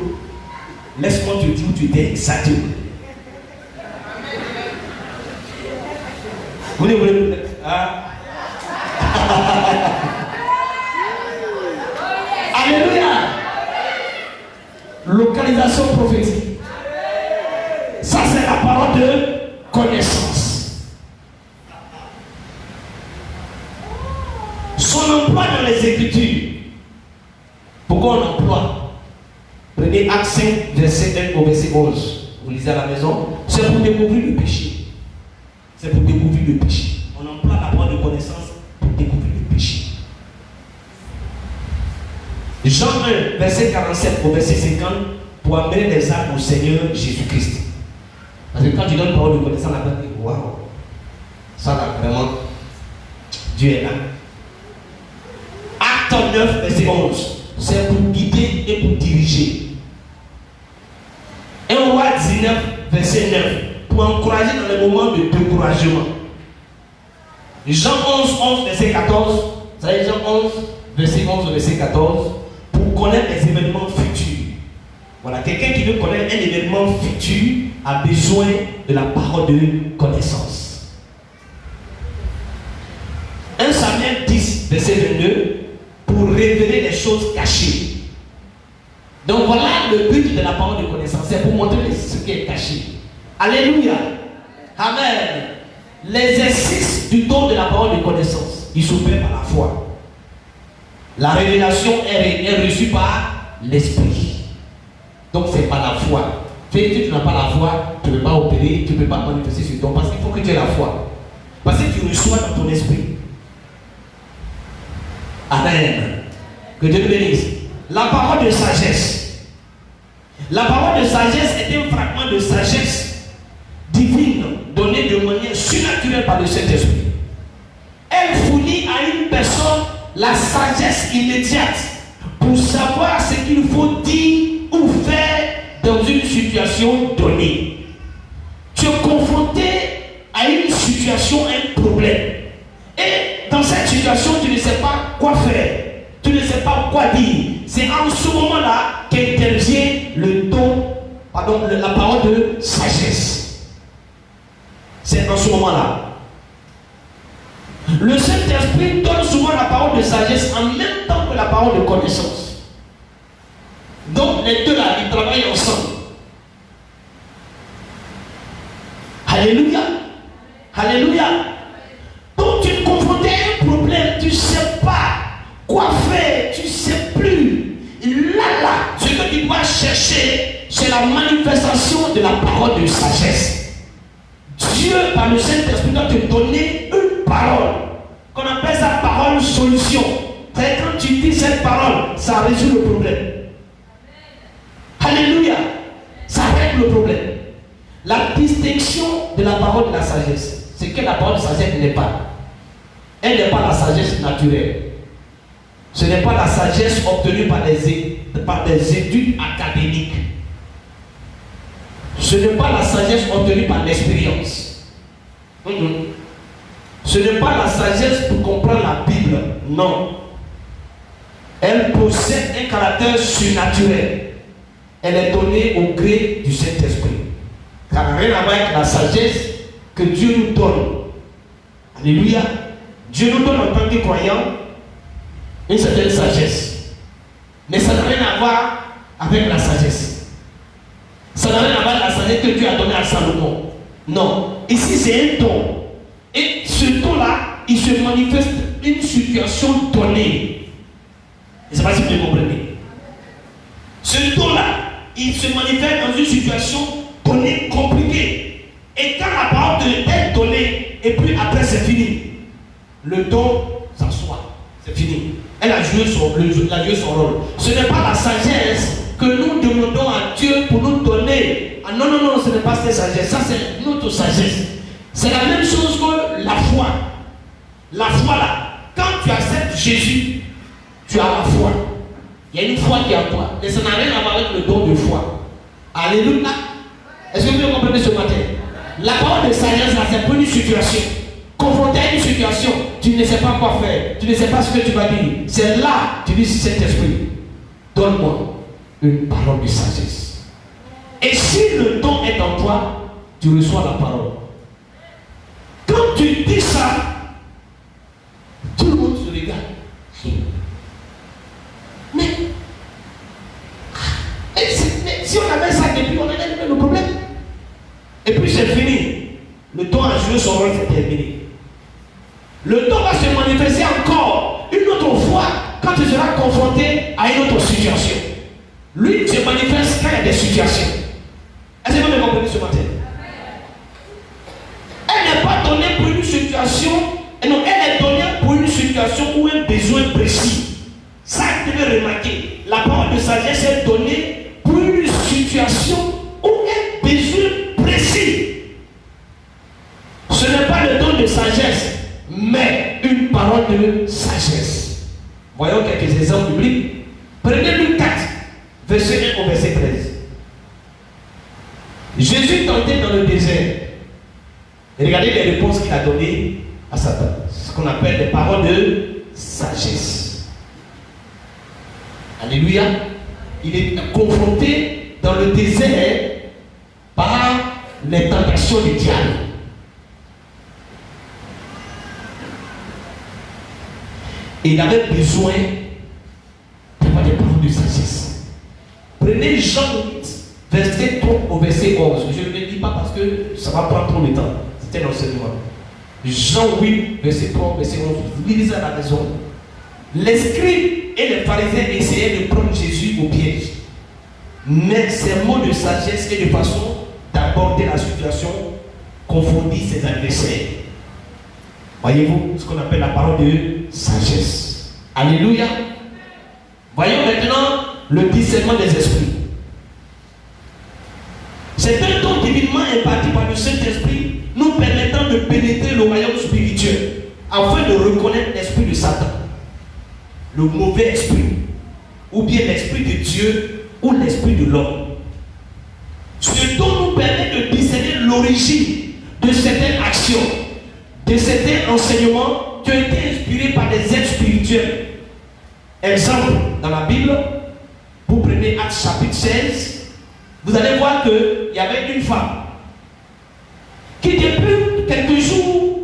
Laisse-moi te dire où tu étais exactement. Vous ne voulez pas. Alléluia. Localisation prophétique. Ça, c'est la parole de connaissance. Son emploi dans les Écritures. Pourquoi on emploie? Prenez Acte 5, verset 1 au verset 11. Vous lisez à la maison. C'est pour découvrir le péché. C'est pour découvrir le péché. On emploie la parole de connaissance pour découvrir le péché. Jean 1, verset 47 au verset 50, pour amener les âmes au Seigneur Jésus-Christ. Parce que quand tu donnes la parole de connaissance, la personne dit, waouh, ça là, vraiment, Dieu est là. Acte 9, verset 11. C'est pour guider et pour diriger. 1 Roi 19, verset 9. Pour encourager dans les moments de découragement. Jean 11, 11, verset 14. Vous savez, Jean 11, verset 11 au verset 14, pour connaître les événements futurs. Voilà, quelqu'un qui veut connaître un événement futur a besoin de la parole de connaissance. 1 Samuel 10, verset 22, pour révéler les choses cachées. Donc voilà le but de la parole de connaissance, c'est pour montrer ce qui est caché. Alléluia. Amen. L'exercice du don de la parole de connaissance, il s'opère par la foi. La révélation est reçue par l'esprit. Donc c'est par la foi. Si tu n'as pas la foi, tu ne peux pas opérer, tu ne peux pas manifester ce don parce qu'il faut que tu aies la foi. Parce que tu reçois dans ton esprit. Amen. Que Dieu te bénisse. La parole de sagesse. La parole de sagesse est un fragment de sagesse divine donné de manière surnaturelle par le Saint-Esprit. Elle fournit à une personne la sagesse immédiate pour savoir ce qu'il faut dire ou faire dans une situation donnée. Tu es confronté à une situation, un problème. Et dans cette situation, tu ne sais pas quoi faire. Tu ne sais pas quoi dire. C'est en ce moment-là qu'intervient la parole de sagesse. C'est dans ce moment-là. Le Saint-Esprit donne souvent la parole de sagesse en même temps que la parole de connaissance. Donc les deux là, ils travaillent ensemble. Alléluia. Alléluia. Donc tu es confronté à un problème, tu ne sais pas quoi faire, tu ne sais plus. Là, ce que tu dois chercher, c'est la manifestation de la parole de sagesse. Dieu, par le Saint-Esprit, doit te donner une parole, qu'on appelle sa parole solution. C'est quand tu dis cette parole, ça résout le problème. Alléluia. Ça règle le problème. La distinction de la parole de la sagesse, c'est que la parole de sagesse n'est pas. Elle n'est pas la sagesse naturelle. Ce n'est pas la sagesse obtenue par des études académiques. Ce n'est pas la sagesse obtenue par l'expérience. Ce n'est pas la sagesse pour comprendre la Bible. Non. Elle possède un caractère surnaturel. Elle est donnée au gré du Saint-Esprit. Ça n'a rien à voir avec la sagesse que Dieu nous donne. Alléluia. Dieu nous donne en tant que croyants une certaine sagesse. Mais ça n'a rien à voir avec la sagesse. Ça n'a rien à voir avec la sagesse que Dieu a donnée à Salomon. Non. Ici, c'est un don. Et ce don-là, il se manifeste une situation donnée. Je ne sais pas si vous me comprenez. Ce don-là, il se manifeste dans une situation donnée, compliquée. Et quand la parole est donnée, et puis après c'est fini, le don s'assoit. C'est fini. Elle a joué son rôle. Ce n'est pas la sagesse que nous demandons à Dieu pour nous donner. Ah non, non, non, ce n'est pas cette sagesse. Ça, c'est notre sagesse. C'est la même chose que la foi. La foi là, quand tu acceptes Jésus, tu as la foi. Il y a une foi qui est en toi. Mais ça n'a rien à voir avec le don de foi. Alléluia. Est-ce que vous comprenez ce matin? La parole de sagesse là, c'est pour une situation. Confronté à une situation, tu ne sais pas quoi faire, tu ne sais pas ce que tu vas dire. C'est là, tu dis, Saint-Esprit, donne-moi une parole de sagesse. Et si le don est en toi, tu reçois la parole. Quand tu dis ça, tout le monde se regarde. Mais si on avait ça depuis, on avait le problème. Et puis c'est fini. Le don a joué son rôle, c'est terminé. Le don va se manifester encore une autre fois quand tu seras confronté à une autre situation. Lui se manifeste quand il y a des situations. Est-ce que vous me comprenez ce matin? Elle n'est pas donnée pour une situation, non, elle est donnée pour une situation ou un besoin précis. Ça, vous devez remarquer. La parole de sagesse est donnée pour une situation ou un besoin précis. Ce n'est pas le don de sagesse, mais une parole de sagesse. Voyons quelques exemples bibliques. Prenez Luc 4, verset 1 au verset 13. Jésus tentait dans le désert. Et regardez les réponses qu'il a données à Satan. Ce qu'on appelle des paroles de sagesse. Alléluia. Il est confronté dans le désert par les tentations du diable. Et il avait besoin d'avoir des paroles de sagesse. Prenez Jean 8, verset 3 au verset 11. Je ne le dis pas parce que ça va prendre trop de temps. C'est un enseignement. Jean 8, verset 3, verset 11. Vous lisez à la maison. Les scribes et les pharisiens essayaient de prendre Jésus au piège. Mais ces mots de sagesse et de façon d'aborder la situation confondit ses adversaires. Voyez-vous ce qu'on appelle la parole de sagesse. Alléluia. Voyons maintenant le discernement des esprits. C'est un don divinement imparti par le Saint-Esprit nous permettant de pénétrer le royaume spirituel afin de reconnaître l'esprit de Satan, le mauvais esprit, ou bien l'esprit de Dieu ou l'esprit de l'homme. Ce don nous permet de discerner l'origine de certaines actions, de certains enseignements qui ont été inspirés par des êtres spirituels. Exemple, dans la Bible, vous prenez Actes chapitre 16, vous allez voir qu'il y avait une femme qui depuis quelques jours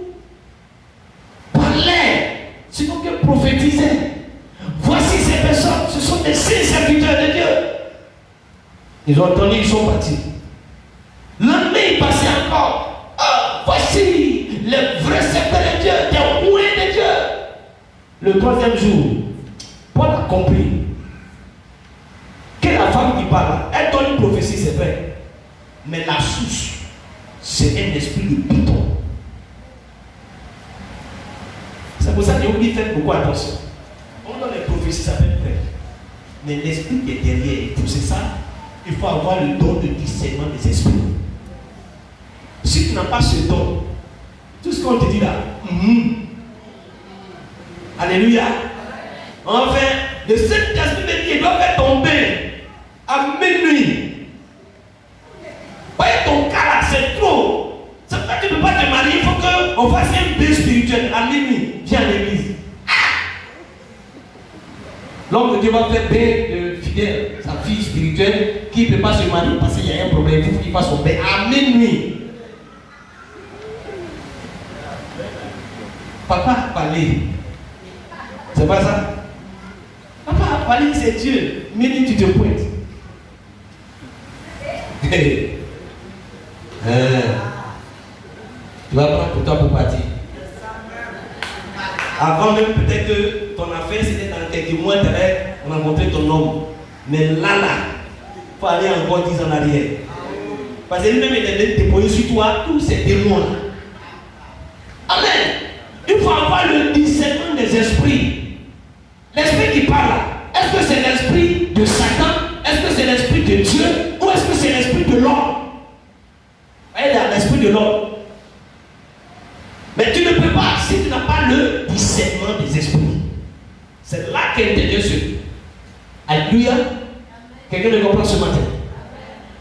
parlait, sinon que prophétisait. Voici ces personnes, ce sont des saints serviteurs de Dieu. Ils ont entendu, ils sont partis. Lendemain, il passait encore. Oh, voici les vrais serviteurs de Dieu, des ouïes de Dieu. Le troisième jour, Paul a compris que la femme qui parle, elle donne une prophétie, c'est vrai. Mais la source, c'est un esprit de python. C'est pour ça que vous faites beaucoup attention. On donne les prophéties, ça peut être vrai. Mais l'esprit qui est derrière, pour c'est ça, il faut avoir le don de discernement des esprits. Si tu n'as pas ce don, tout ce qu'on te dit là, alléluia. Enfin, le Saint-Esprit me dit, il doit faire tomber à minuit. Voyez ton cas là, c'est trop. C'est pas que tu ne peux pas te marier, il faut qu'on fasse un bain spirituel à minuit. Viens à l'église. L'homme de Dieu va faire bain de fidèle, sa fille spirituelle, qui ne peut pas se marier parce qu'il y a un problème, il faut qu'il fasse son bain à minuit. Papa a parlé. C'est pas ça? Papa a parlé, c'est Dieu. Minuit, tu te pointes. Tu vas prendre pour toi pour partir. Avant même peut-être que ton affaire c'était dans quelques mois, tu allais rencontrer ton homme. Mais là, il faut aller encore 10 ans en arrière. Parce que lui-même il est déployé sur toi tous ces démons là. Amen. Il faut avoir le discernement des esprits. L'esprit qui parle là, est-ce que c'est l'esprit de Satan? Est-ce que c'est l'esprit de Dieu? Ou est-ce que c'est l'esprit de l'homme? Il y a l'esprit de l'homme. Mais tu ne peux pas si tu n'as pas le discernement des esprits. C'est là qu'intervient ce. Alléluia. Quelqu'un me comprend ce matin?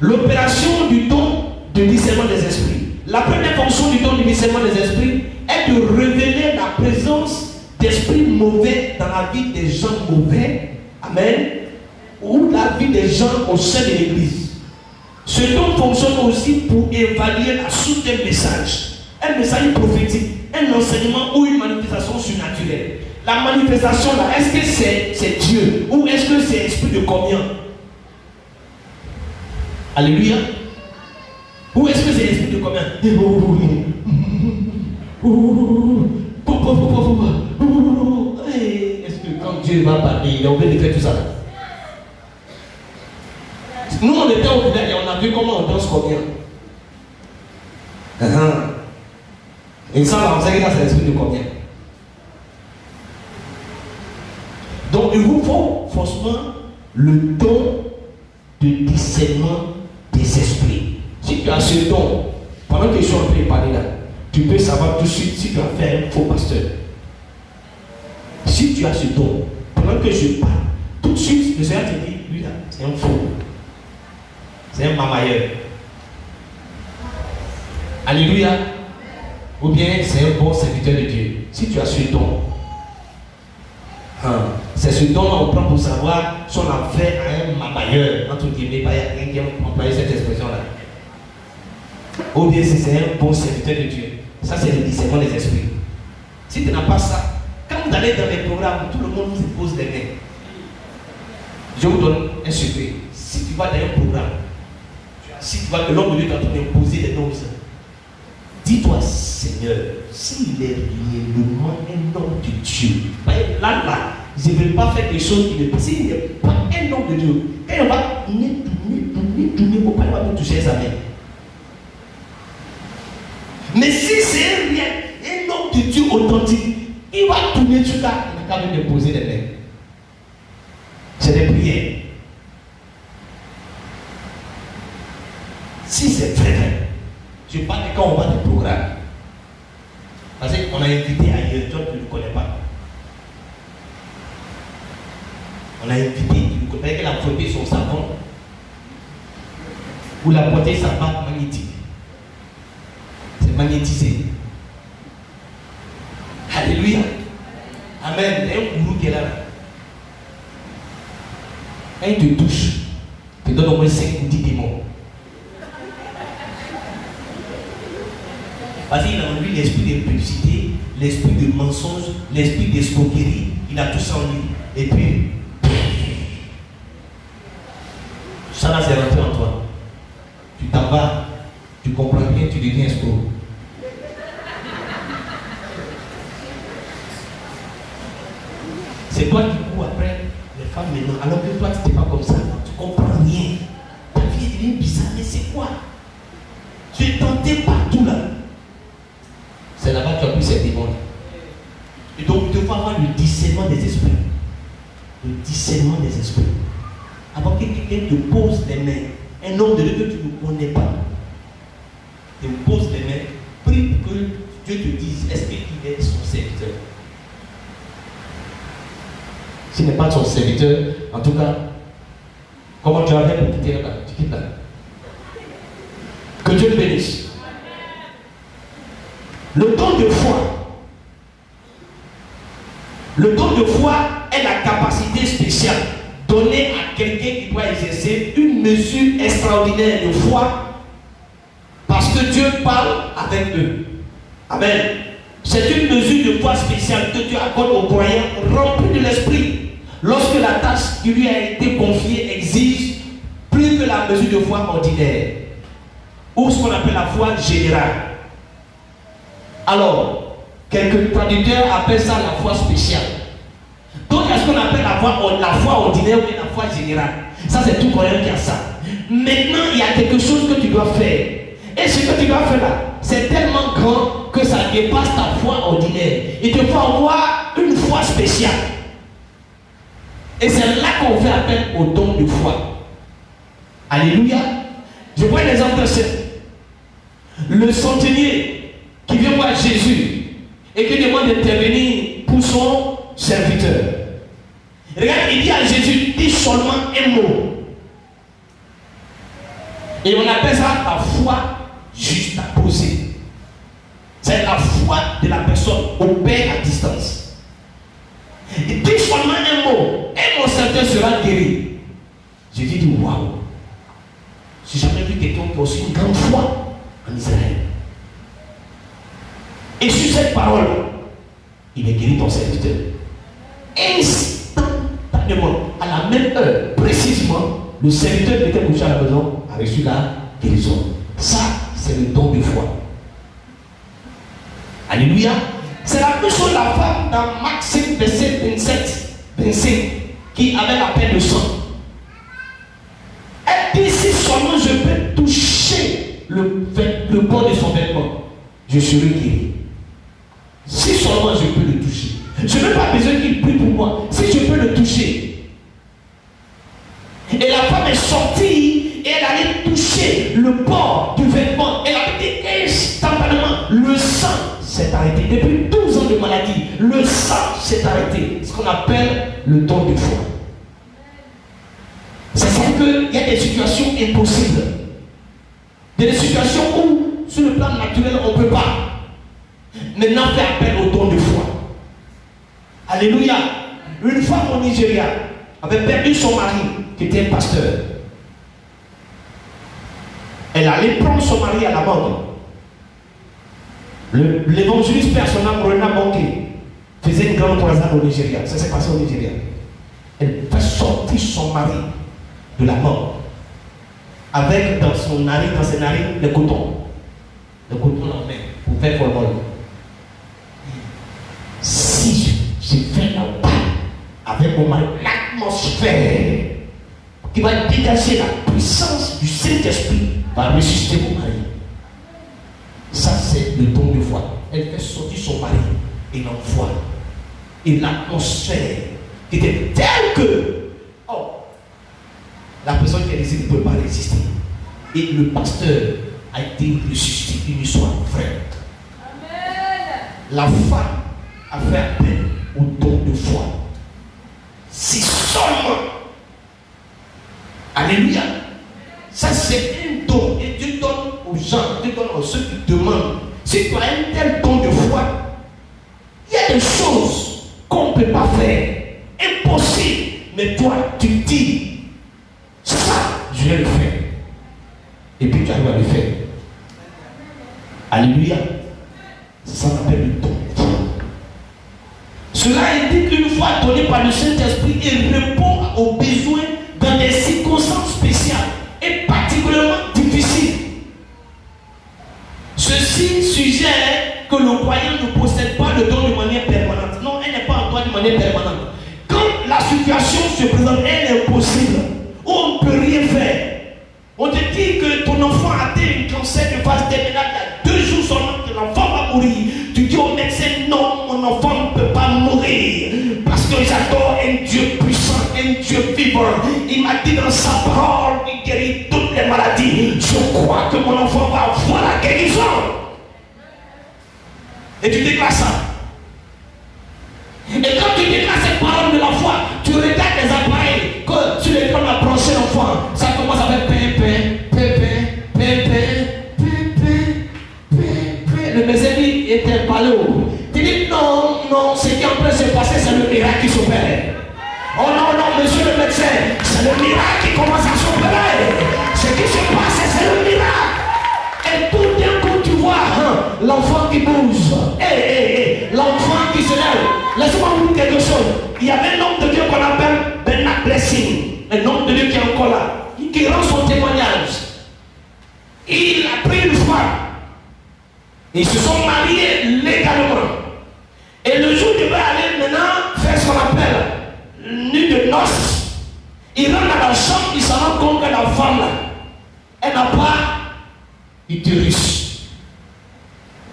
L'opération du don de discernement des esprits. La première fonction du don du discernement des esprits est de révéler la présence d'esprits mauvais dans la vie des gens mauvais. Amen. Ou la vie des gens au sein de l'église. Ce don fonctionne aussi pour évaluer la source d'un message. Un message prophétique, un enseignement ou une manifestation surnaturelle. La manifestation là, est-ce que c'est Dieu ou est-ce que c'est l'esprit de communion? Alléluia. Ou est-ce que c'est l'esprit de communion? Est-ce que quand Dieu va parler, il a oublié de faire tout ça? Nous on était au village et on a vu comment on danse combien. Et ça, on sait que c'est l'esprit de combien. Donc il vous faut forcément le don de discernement des esprits. Si tu as ce don, pendant que je suis en train de parler là, tu peux savoir tout de suite si tu as fait un faux pasteur. Si tu as ce don, pendant que je parle, tout de suite, le Seigneur te dit, lui là, c'est un faux. C'est un mamailleur. Alléluia. Ou bien c'est un bon serviteur de Dieu. Si tu as ce don, C'est ce dont on prend pour savoir si on a fait à un mabailleur, entre guillemets, il y a quelqu'un qui a employé cette expression-là. Ou bien si c'est un bon serviteur de Dieu. Ça, c'est le discernement des esprits. Si tu n'as pas ça, quand vous allez dans les programmes, tout le monde vous pose les mains. Je vous donne un secret. Si tu vas dans un programme, si tu vas que l'homme de Dieu t'entend imposer des noms, dis-toi, Seigneur, s'il est réellement un homme de Dieu, là, je ne vais pas faire des choses qui ne passent. S'il n'est pas un homme de Dieu, quand on va tourner, mon père va me toucher sa main. Mais si c'est rien, un homme de Dieu authentique, il va tourner tout ça, il va quand même déposer les mains. C'est des prières. Si c'est vrai, je parle de quand on va des programmes. Parce qu'on a invité ailleurs, toi tu ne le connais pas. On a invité, tu ne connais pas qu'elle a frotté son savon ou la portée sa bague magnétique. C'est magnétisé. Alléluia. Amen. Il y a un gourou qui est là. Quand il te touche, il te donne au moins 5 ou 10 démons. Parce qu'il a en lui l'esprit de publicité, l'esprit de mensonge, l'esprit d'escroquerie. Il a tout ça en lui. Et puis, ça là, c'est rentré en toi. Tu t'en vas, tu comprends rien, tu deviens escroc. C'est toi qui cours après les femmes maintenant, alors que toi tu n'étais pas comme ça, tu ne comprends rien. Ta vie devient bizarre, mais c'est quoi? Tu es tenté partout là. C'est là-bas que tu as pris ces démons. Et donc tu dois avoir le discernement des esprits. Le discernement des esprits. Avant que quelqu'un te pose les mains, un homme de Dieu que tu ne connais pas, te pose les mains, prie pour que Dieu te dise est-ce qu'il est son serviteur. S'il n'est pas son serviteur, en tout cas, comment tu as fait pour quitter là? Tu quittes là. Que Dieu te bénisse. Le don de foi. Le don de foi est la capacité spéciale donnée à quelqu'un qui doit exercer une mesure extraordinaire de foi parce que Dieu parle avec eux. Amen. C'est une mesure de foi spéciale que Dieu accorde aux croyants remplis de l'esprit. Lorsque la tâche qui lui a été confiée exige plus que la mesure de foi ordinaire, ou ce qu'on appelle la foi générale. Alors, quelques traducteurs appellent ça la foi spéciale. Donc, il y a ce qu'on appelle la foi ordinaire ou la foi générale. Ça, c'est tout croyant qui a ça. Maintenant, il y a quelque chose que tu dois faire. Et ce que tu dois faire là, c'est tellement grand que ça dépasse ta foi ordinaire. Il te faut avoir une foi spéciale. Et c'est là qu'on fait appel au don de foi. Alléluia. Je vois un exemple de ça. Le centenier qui vient voir Jésus et qui demande d'intervenir pour son serviteur. Regarde, il dit à Jésus, dis seulement un mot. Et on appelle ça la foi juste à poser. C'est la foi de la personne au Père à distance. Il dit seulement un mot et mon serviteur sera guéri. Jésus dit waouh. J'ai jamais vu quelqu'un qui a aussi une grande foi en Israël. Et sur cette parole, il est guéri ton serviteur. Instantanément, à la même heure, précisément, le serviteur qui était couché à la maison a reçu la guérison. Ça, c'est le don de foi. Alléluia. C'est la même chose la femme dans Marc 5, verset 25, qui avait la peine de sang. Elle dit si seulement je peux toucher le bord de son vêtement, je serai guéri. Si seulement je peux le toucher. Je n'ai pas besoin qu'il prie pour moi. Si je peux le toucher. Et la femme est sortie et elle allait toucher le bord du vêtement. Elle a dit instantanément, le sang s'est arrêté. Depuis 12 ans de maladie, le sang s'est arrêté. Ce qu'on appelle le don de foi. C'est-à-dire qu'il y a des situations impossibles. Des situations où, sur le plan naturel, on ne peut pas. Maintenant, fait appel au don de foi. Alléluia. Une femme au Nigeria avait perdu son mari, qui était un pasteur. Elle allait prendre son mari à la mort. L'évangéliste personnel Rena Bonke faisait une grande croisade au Nigeria. Ça s'est passé au Nigeria. Elle fait sortir son mari de la mort. Avec dans ses narines, le coton. Le coton en main pour faire formol. Si je fais la paix avec mon mari, l'atmosphère qui va dégager la puissance du Saint-Esprit va ressusciter mon mari. Ça, c'est le don de foi. Elle fait sortir son mari et l'envoie. Et l'atmosphère qui était telle que la personne qui est ici ne peut pas résister. Et le pasteur a été ressuscité une histoire vraie. Amen. La femme a fait appel au don de foi. Si seulement. Alléluia. Ça, c'est un don. Et Dieu donne aux gens, Dieu donne à ceux qui demandent. Si tu as un tel don de foi, il y a des choses qu'on ne peut pas faire. Impossible. Mais toi, tu dis, ça, je vais le faire. Et puis tu arrives à le faire. Alléluia. Ça s'appelle le don. Cela indique qu'une foi donnée par le Saint-Esprit et répond aux besoins dans des circonstances spéciales et particulièrement difficiles. Ceci suggère que le croyant ne possède pas le don de manière permanente. Non, elle n'est pas en toi de manière permanente. Quand la situation se présente, elle est impossible. On ne peut rien faire. On te dit que ton enfant a atteint un cancer de phase terminale, il y a 2 jours seulement que l'enfant va mourir. Tu dis au médecin, non, mon enfant ne peut pas mourir. Parce que j'adore un Dieu puissant, un Dieu vivant. Il m'a dit dans sa parole, il guérit toutes les maladies. Je crois que mon enfant va avoir la guérison. Et tu déclares ça. Et quand tu déclares cette parole de la foi, tu regardes les appareils que sur lesquels on a branché l'enfant. Ça commence à faire le médecin était pas là. Tu dis non, non, ce qui est en train de se passer, c'est le miracle qui s'opère. Oh non, non, monsieur le médecin, c'est le miracle qui commence à s'opérer. Ce qui se passe, c'est le miracle. Et tout d'un coup, tu vois l'enfant qui bouge. L'enfant qui se lève. Laissez-moi vous dire quelque chose. Il y avait un homme de Dieu qu'on appelle Bernard Blessing. Un homme de Dieu qui est encore là. Qui rend son témoignage. Il a pris une femme. Ils se sont mariés légalement. Et le jour où il va aller maintenant faire ce qu'on appelle nuit de noces, il rentre dans la chambre, il se rend compte que la femme là, elle n'a pas d'utérus.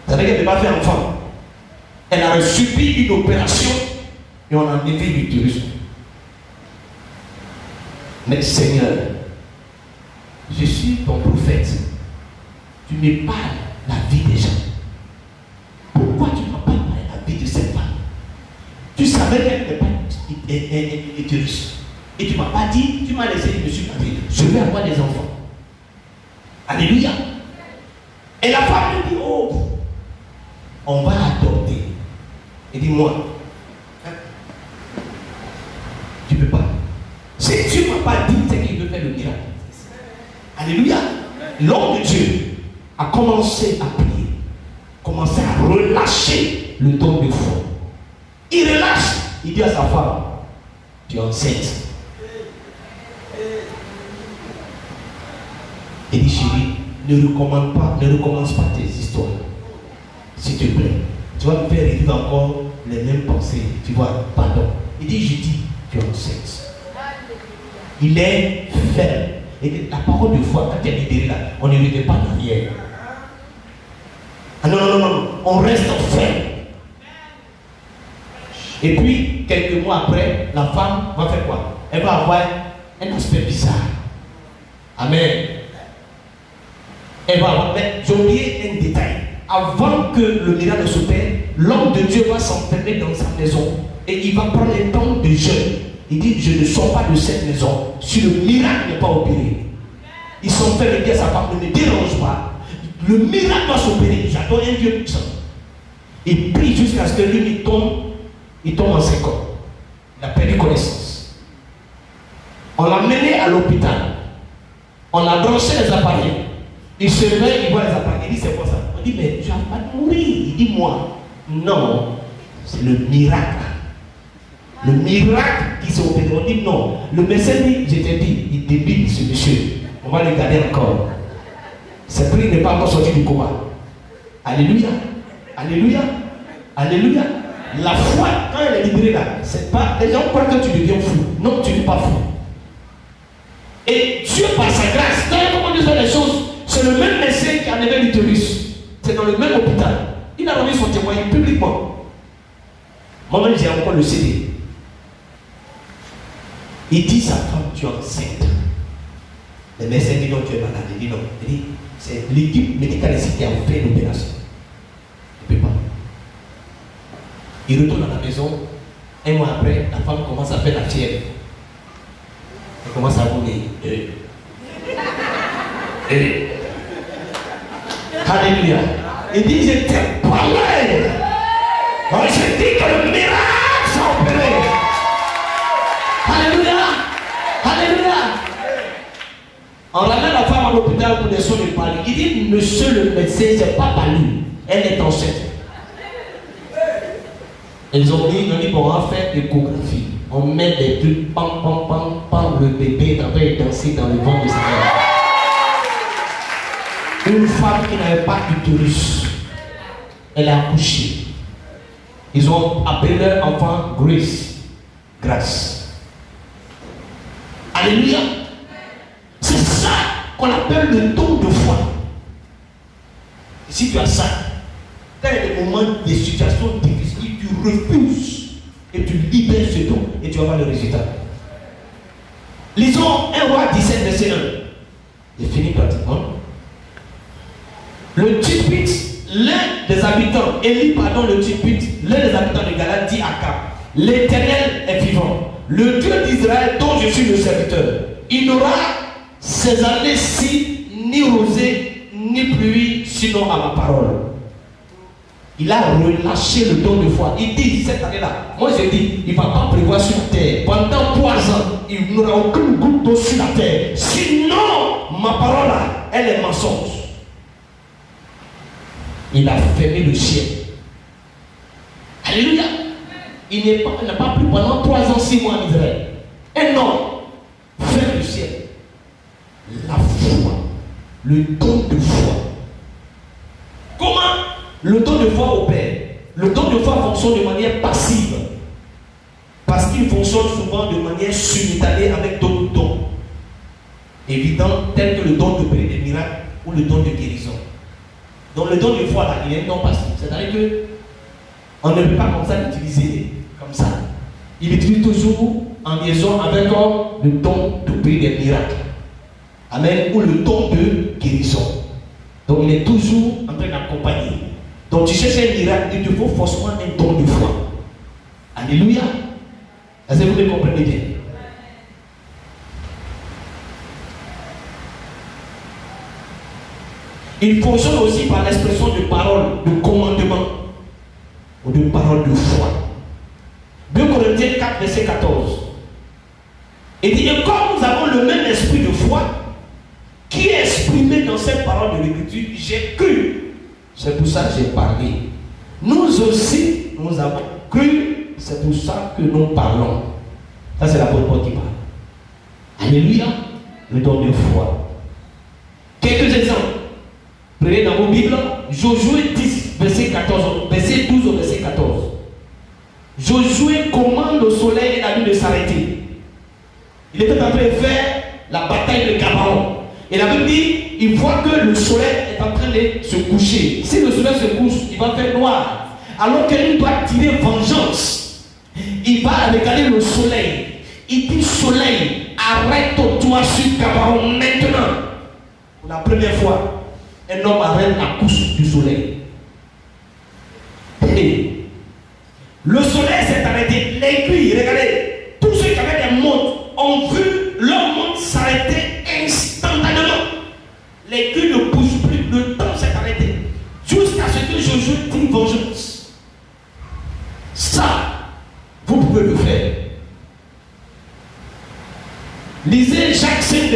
Ça veut dire qu'elle ne peut pas faire enfant. Elle a subi une opération et on a enlevé l'utérus. Mais Seigneur, je suis ton prophète. Tu me parles la vie des gens. Pourquoi tu ne m'as pas parlé la vie de cette femme? Tu savais qu'elle n'était pas utérus. Et tu ne m'as pas dit, tu m'as laissé, je me suis pas dit, je vais avoir des enfants. Alléluia. Et la femme me dit, oh, on va adopter. Et dis-moi, tu ne peux pas. Si tu ne m'as pas dit, c'est qu'il veut faire le miracle. Alléluia. L'homme de Dieu a commencé à prier, commencé à relâcher le don de foi. Il relâche, il dit à sa femme, tu es enceinte. Il dit, chérie, ne recommence pas tes histoires. S'il te plaît. Tu vas me faire revivre encore les mêmes pensées. Tu vois, pardon. Il dit, je dis, tu es enceinte. Il est ferme. Et la parole de foi, quand tu es libéré là, on ne revient pas en arrière. Ah non, non, non, non. On reste ferme. Et puis, quelques mois après, la femme va faire quoi? Elle va avoir un aspect bizarre. Amen. Elle va avoir. Mais j'ai oublié un détail. Avant que le miracle s'opère, l'homme de Dieu va s'enfermer dans sa maison et il va prendre un temps de jeûne. Il dit, je ne sors pas de cette maison si le miracle n'est pas opéré. Il s'enferme et dit à sa femme, ne me dérange pas. Le miracle doit s'opérer. J'adore un Dieu puissant. Il prie jusqu'à ce que lui il tombe en 5 ans. Il a perdu connaissance. On l'a mené à l'hôpital. On a branché les appareils. Il se réveille, il voit les appareils. Il dit c'est quoi ça? On dit mais tu vas pas mourir. Il dit moi. Non, c'est le miracle. Le miracle qui s'est opéré. On dit non. Le médecin dit, je t'ai dit, il débite ce monsieur. On va le garder encore. C'est pris, il n'est pas encore sorti du coma. Alléluia. Alléluia. Alléluia. La foi, quand elle est libérée là, c'est pas. Les gens croient que tu deviens fou. Non, tu n'es pas fou. Et Dieu, par sa grâce, quand on dit les choses, c'est le même médecin qui a enlevé l'utérus. C'est dans le même hôpital. Il a rendu son témoignage publiquement. Moi-même, j'ai encore le CD. Il dit sa femme, tu es enceinte. Le médecin dit non, tu es malade. Il dit non. Il dit, c'est l'équipe médicale ici qui a fait l'opération. Il ne peut pas. Il retourne à la maison. Un mois après, la femme commence à faire la fièvre. Elle commence à vomir. Alléluia. Il dit, je t'ai parlé. Je dis que le miracle s'est opéré. Alléluia. Alléluia. On ramène la femme à l'hôpital pour des soins de parler. Il dit, monsieur le médecin, c'est pas par lui. Elle est enceinte. Ils ont dit, bon, on va faire l'échographie. On met des trucs, pam, pam, pam, pam, le bébé est en train de danser dans le ventre de sa mère. Une femme qui n'avait pas d'utérus, elle a accouché. Ils ont appelé leur enfant Grace. Grâce. Alléluia. C'est ça qu'on appelle le don de foi. Et si tu as ça, dans les moments des situations difficiles, tu refuses et tu libères ce don et tu vas voir le résultat. Lisons 1 Roi 17, verset 1. J'ai fini pratiquement. Le Tishbite, l'un des habitants, Élie, pardon, le Tishbite, l'un des habitants de Galade dit à Akab, l'Éternel est vivant, le Dieu d'Israël dont je suis le serviteur. Il n'aura ces années-ci ni rosée ni pluie, sinon à ma parole. Il a relâché le don de foi. Il dit cette année-là, moi je dis, il ne va pas prévoir sur la terre. Pendant 3 ans, il n'aura aucune goutte d'eau sur la terre. Sinon, ma parole là, elle est mensonge. Il a fermé le ciel. Alléluia. Il n'a pas pris pendant 3 ans, 6 mois en Israël. Et non, ferme le ciel. La foi, le don de foi. Comment le don de foi opère? Le don de foi fonctionne de manière passive. Parce qu'il fonctionne souvent de manière simultanée avec d'autres dons évidents, tels que le don de prier des miracles ou le don de guérison. Donc le don de foi là, il est non passif. C'est-à-dire que on ne peut pas comme ça l'utiliser comme ça. Il utilise toujours en liaison avec le don de prier des miracles. Amen. Ou le don de guérison. Donc il est toujours en train d'accompagner. Donc tu cherches un miracle, il te faut forcément un don de foi. Alléluia. Est-ce que vous me comprenez bien? Il fonctionne aussi par l'expression de paroles, de commandement ou de paroles de foi. 2 Corinthiens 4, verset 14. Il dit, et comme nous avons le même esprit de foi qui est exprimé dans cette parole de l'Écriture, j'ai cru. C'est pour ça que j'ai parlé. Nous aussi, nous avons cru, c'est pour ça que nous parlons. Ça, c'est l'apôtre Paul qui parle. Alléluia, le don de foi. Quelques exemples. Prenez dans vos Bibles, Josué 10, verset 14, verset 12 au verset 14. Josué commande au soleil et la lune de s'arrêter. Il était en train de faire la bataille de Gabaon. Et la Bible dit, il voit que le soleil est en train de se coucher. Si le soleil se couche, il va faire noir. Alors qu'il doit tirer vengeance. Il va regarder le soleil. Il dit, soleil, arrête-toi sur Gabaon maintenant. Pour la première fois, un homme arrête la couche du soleil. Et le soleil s'est arrêté. L'aiguille, regardez, tous ceux qui avaient des montres ont vu leur montre s'arrêter instantanément. L'aiguille ne bouge plus, le temps s'est arrêté. Jusqu'à ce que Josué dise vengeance. Ça, vous pouvez le faire. Lisez Jacques 5,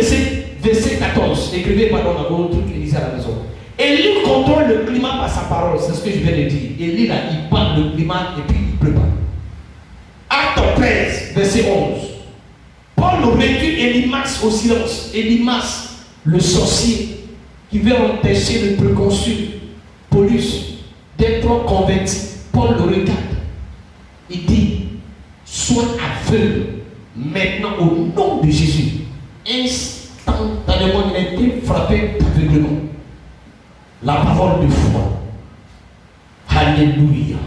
verset 14. Écrivez, pardon, d'abord, tout lisez à la maison. Élie contrôle le climat par sa parole. C'est ce que je viens de dire. Élie, là, il parle le climat et puis il prépare. Acte 13, verset 11. Paul réduit Élymas au silence. Élymas, le sorcier, qui veut empêcher le préconçu, Paulus, d'être converti. Paul le regarde. Il dit, sois aveugle maintenant au nom de Jésus. Instantanément, il a été frappé d'aveuglement. La parole de foi. Alléluia.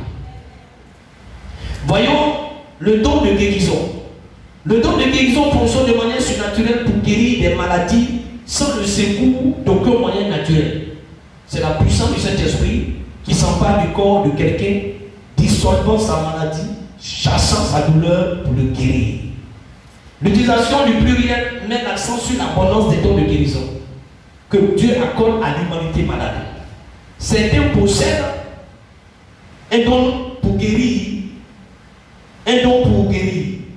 Voyons le don de guérison. Le don de guérison fonctionne de manière surnaturelle pour guérir des maladies sans le secours d'aucun moyen naturel. C'est la puissance du Saint-Esprit qui s'empare du corps de quelqu'un, dissolvant sa maladie, chassant sa douleur pour le guérir. L'utilisation du pluriel met l'accent sur l'abondance des dons de guérison que Dieu accorde à l'humanité malade. Certains possèdent un don pour guérir,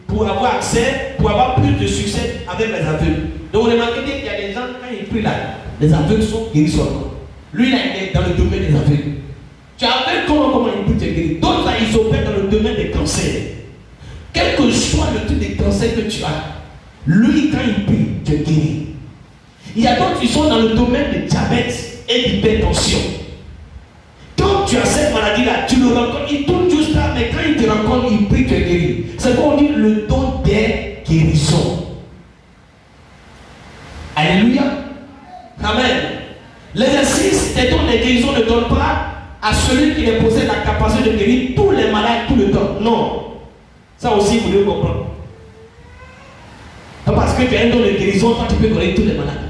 pour avoir accès, pour avoir plus de succès avec les aveugles. Donc, vous remarquez qu'il y a des gens, quand ils prient là, les aveugles sont guéris seulement. Lui, là, il est dans le domaine des aveugles. Tu as aveugle, comment il peut te guérir? D'autres, là, ils opèrent dans le domaine des cancers. Quel que soit le type de cancer que tu as, lui, quand il prie, te guérit. Il y a d'autres qui sont dans le domaine du diabète et de l'hypertension. Quand tu as cette maladie-là, tu le rencontres, il tourne juste là, mais quand il te rencontre, il prie, te guérit. C'est qu'on dit le don des guérisons. Alléluia. Amen. L'exercice des dons des guérisons ne donne pas à celui qui possède la capacité de guérir tous les malades tout le temps. Non. Ça aussi, vous devez comprendre. Pas parce que tu as un don de guérison, toi tu peux guérir tous les malades.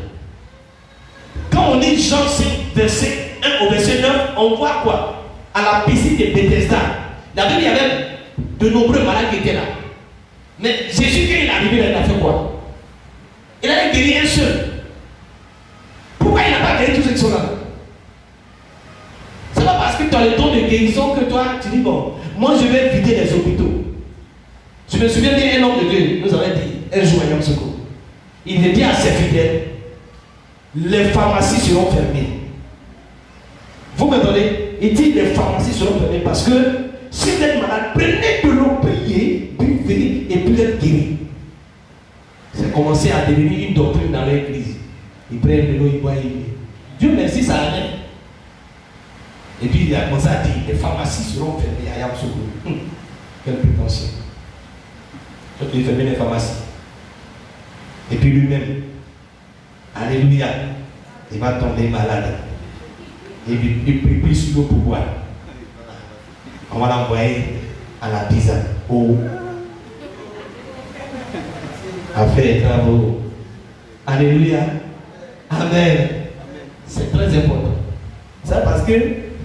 Quand on lit Jean 5, verset 1 au verset 9, on voit quoi? À la piscine de Bethesda. La Bible, il y avait de nombreux malades qui étaient là. Mais Jésus, quand il est arrivé, il a fait quoi? Il a guéri un seul. Pourquoi il n'a pas guéri tous ceux qui sont là? C'est pas parce que tu as le don de guérison que toi, tu dis, bon, moi je vais vider les hôpitaux. Je me souviens d'un homme de Dieu, nous avait dit, un jour à Yamsoko, il dit à ses fidèles, les pharmacies seront fermées. Vous m'entendez? Il dit, les pharmacies seront fermées parce que si vous êtes malade, prenez de l'eau, payez, buvez et puis êtes guéri. C'est commencé à devenir une doctrine dans l'église. Ils prennent de l'eau, ils boivent, Dieu merci, ça allait. Et puis il a commencé à dire, les pharmacies seront fermées à Yamsoko. Quelle prétention. Donc il fermait les pharmacies. Et puis lui-même, alléluia, il va tomber malade. Et puis il prie sur l'eau pour boire. On va l'envoyer à la pizza. Oh. À faire les travaux. Alléluia. Amen. C'est très important. Ça parce que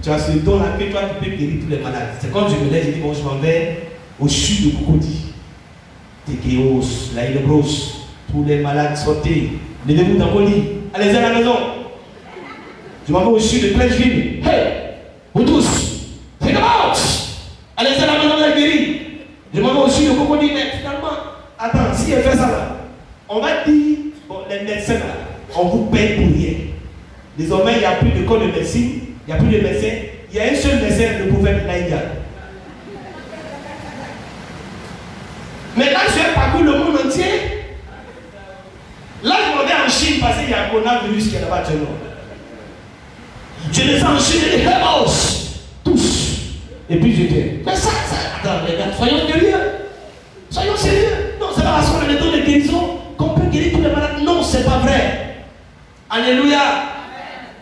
tu as ce don-là que toi tu peux guérir tous les malades. C'est comme je me lève, je dis bon, je m'en vais au sud de Cocody. Tekeos, la Ilebros, tous les malades sortez. Levez-vous dans vos lits. Allez à la maison. Je m'en vais au sud de Plainsville. Hey, vous tous, c'est comment? Allez à la maison de la guérie. Je m'en vais au sud de Cocody, mais finalement, attends, si elle fait ça là, on va dire, bon, les médecins là, on vous paye pour rien. Désormais, il n'y a plus de corps de médecine, il n'y a plus de médecin. Il y a un seul médecin, le prophète Naïga. Maintenant, je vais parcourir le monde entier. Là, je m'en vais en Chine parce qu'il y a un coronavirus qui est là-bas actuellement. Je descends en Chine et les héros, tous. Et puis je dis, mais ça, attends les gars, soyons sérieux. Soyons sérieux. Non, c'est pas parce qu'on a les dons de guérison qu'on peut guérir tous les malades. Non, c'est pas vrai. Alléluia.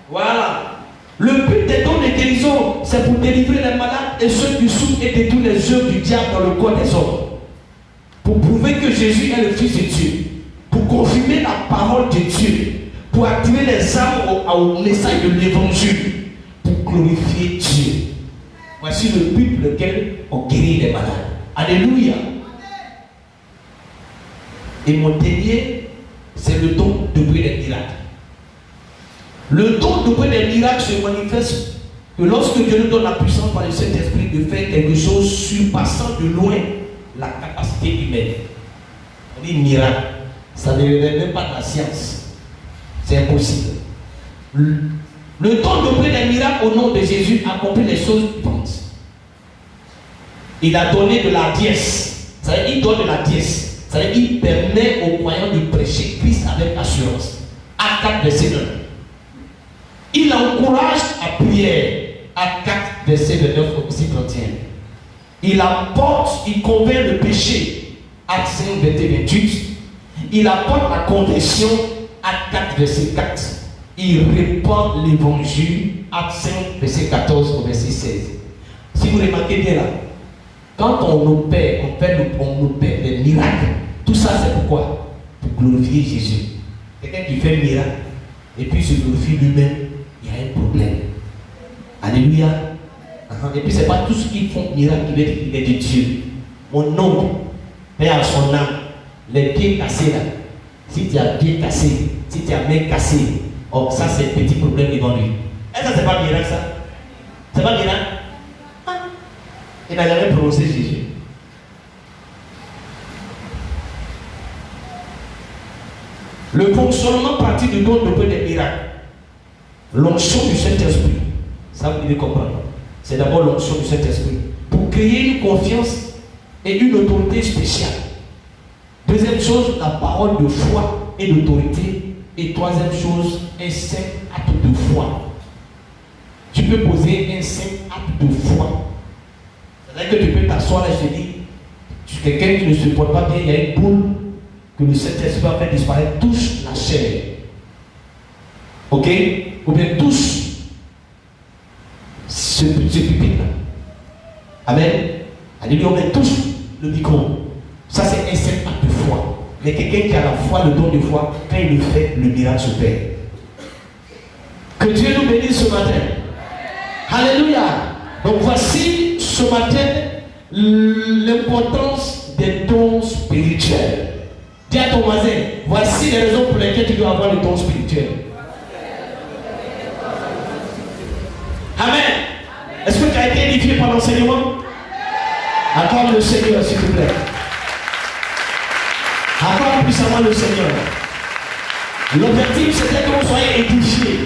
Voilà. Le but des dons de guérison, c'est pour délivrer les malades et ceux qui souffrent et détruire les œuvres du diable dans le corps des hommes. Pour prouver que Jésus est le Fils de Dieu. Pour confirmer la parole de Dieu. Pour activer les âmes au message de l'évangile. Pour glorifier Dieu. Voici le but pour lequel on guérit les malades. Alléluia. Et mon dernier, c'est le don de briller des miracles. Le don de briller des miracles se manifeste que lorsque Dieu nous donne la puissance par le Saint-Esprit de faire quelque chose surpassant de loin la capacité humaine. On dit miracle. Ça ne relève même pas de la science. C'est impossible. Le don d'opérer des miracles au nom de Jésus accomplit les choses suivantes. Il a donné de la dièse. Ça veut dire qu'il donne de la dièse. Ça veut dire qu'il permet aux croyants de prêcher Christ avec assurance. Acte 4, verset 9. Il encourage à prier. Acte 4, verset 29 au verset 31. Il apporte, il convainc le péché. Acte 5, verset 28. Il apporte la conversion. Acte 4, verset 4. Il répand l'évangile. Acte 5, verset 14 au verset 16. Si vous remarquez bien là, quand on opère, on opère des miracles, tout ça c'est pourquoi? Pour glorifier Jésus. Quelqu'un qui fait un miracle et puis se glorifie lui-même, il y a un problème. Alléluia. Et puis c'est pas tout ce qu'ils font miracle qui veut dire qu'il est de Dieu. Mon nom, Père à son âme, les pieds cassés là. Si tu as pied cassé, si tu as main cassée, oh ça c'est un petit problème devant lui. Est-ce que c'est pas miracle ça? C'est pas miracle? Il n'a jamais prononcé Jésus. Le fonctionnement pratique du don de des miracles. L'onction du Saint-Esprit. Ça vous devez comprendre. C'est d'abord l'onction du Saint-Esprit. Pour créer une confiance et une autorité spéciale. Deuxième chose, la parole de foi et d'autorité. Et troisième chose, un saint acte de foi. Tu peux poser un saint acte de foi. C'est-à-dire que tu peux t'asseoir là, je te dis, quelqu'un qui ne se porte pas bien, il y a une boule que le Saint-Esprit va faire disparaître, touche la chair. Ok? Ou bien touche ce pupitre là. Amen. Alléluia, on touche le micro. Ça c'est un simple acte de foi. Mais quelqu'un qui a la foi, le don de foi, quand il le fait, le miracle se fait. Que Dieu nous bénisse ce matin. Alléluia. Donc voici ce matin l'importance des dons spirituels. Dis à ton voisin, voici les raisons pour lesquelles tu dois avoir le don spirituel. Amen. Est-ce que tu as été édifié par l'enseignement? Accorde le Seigneur s'il te plaît. Accorde puissamment le Seigneur. L'objectif c'était que vous soyez édifiés.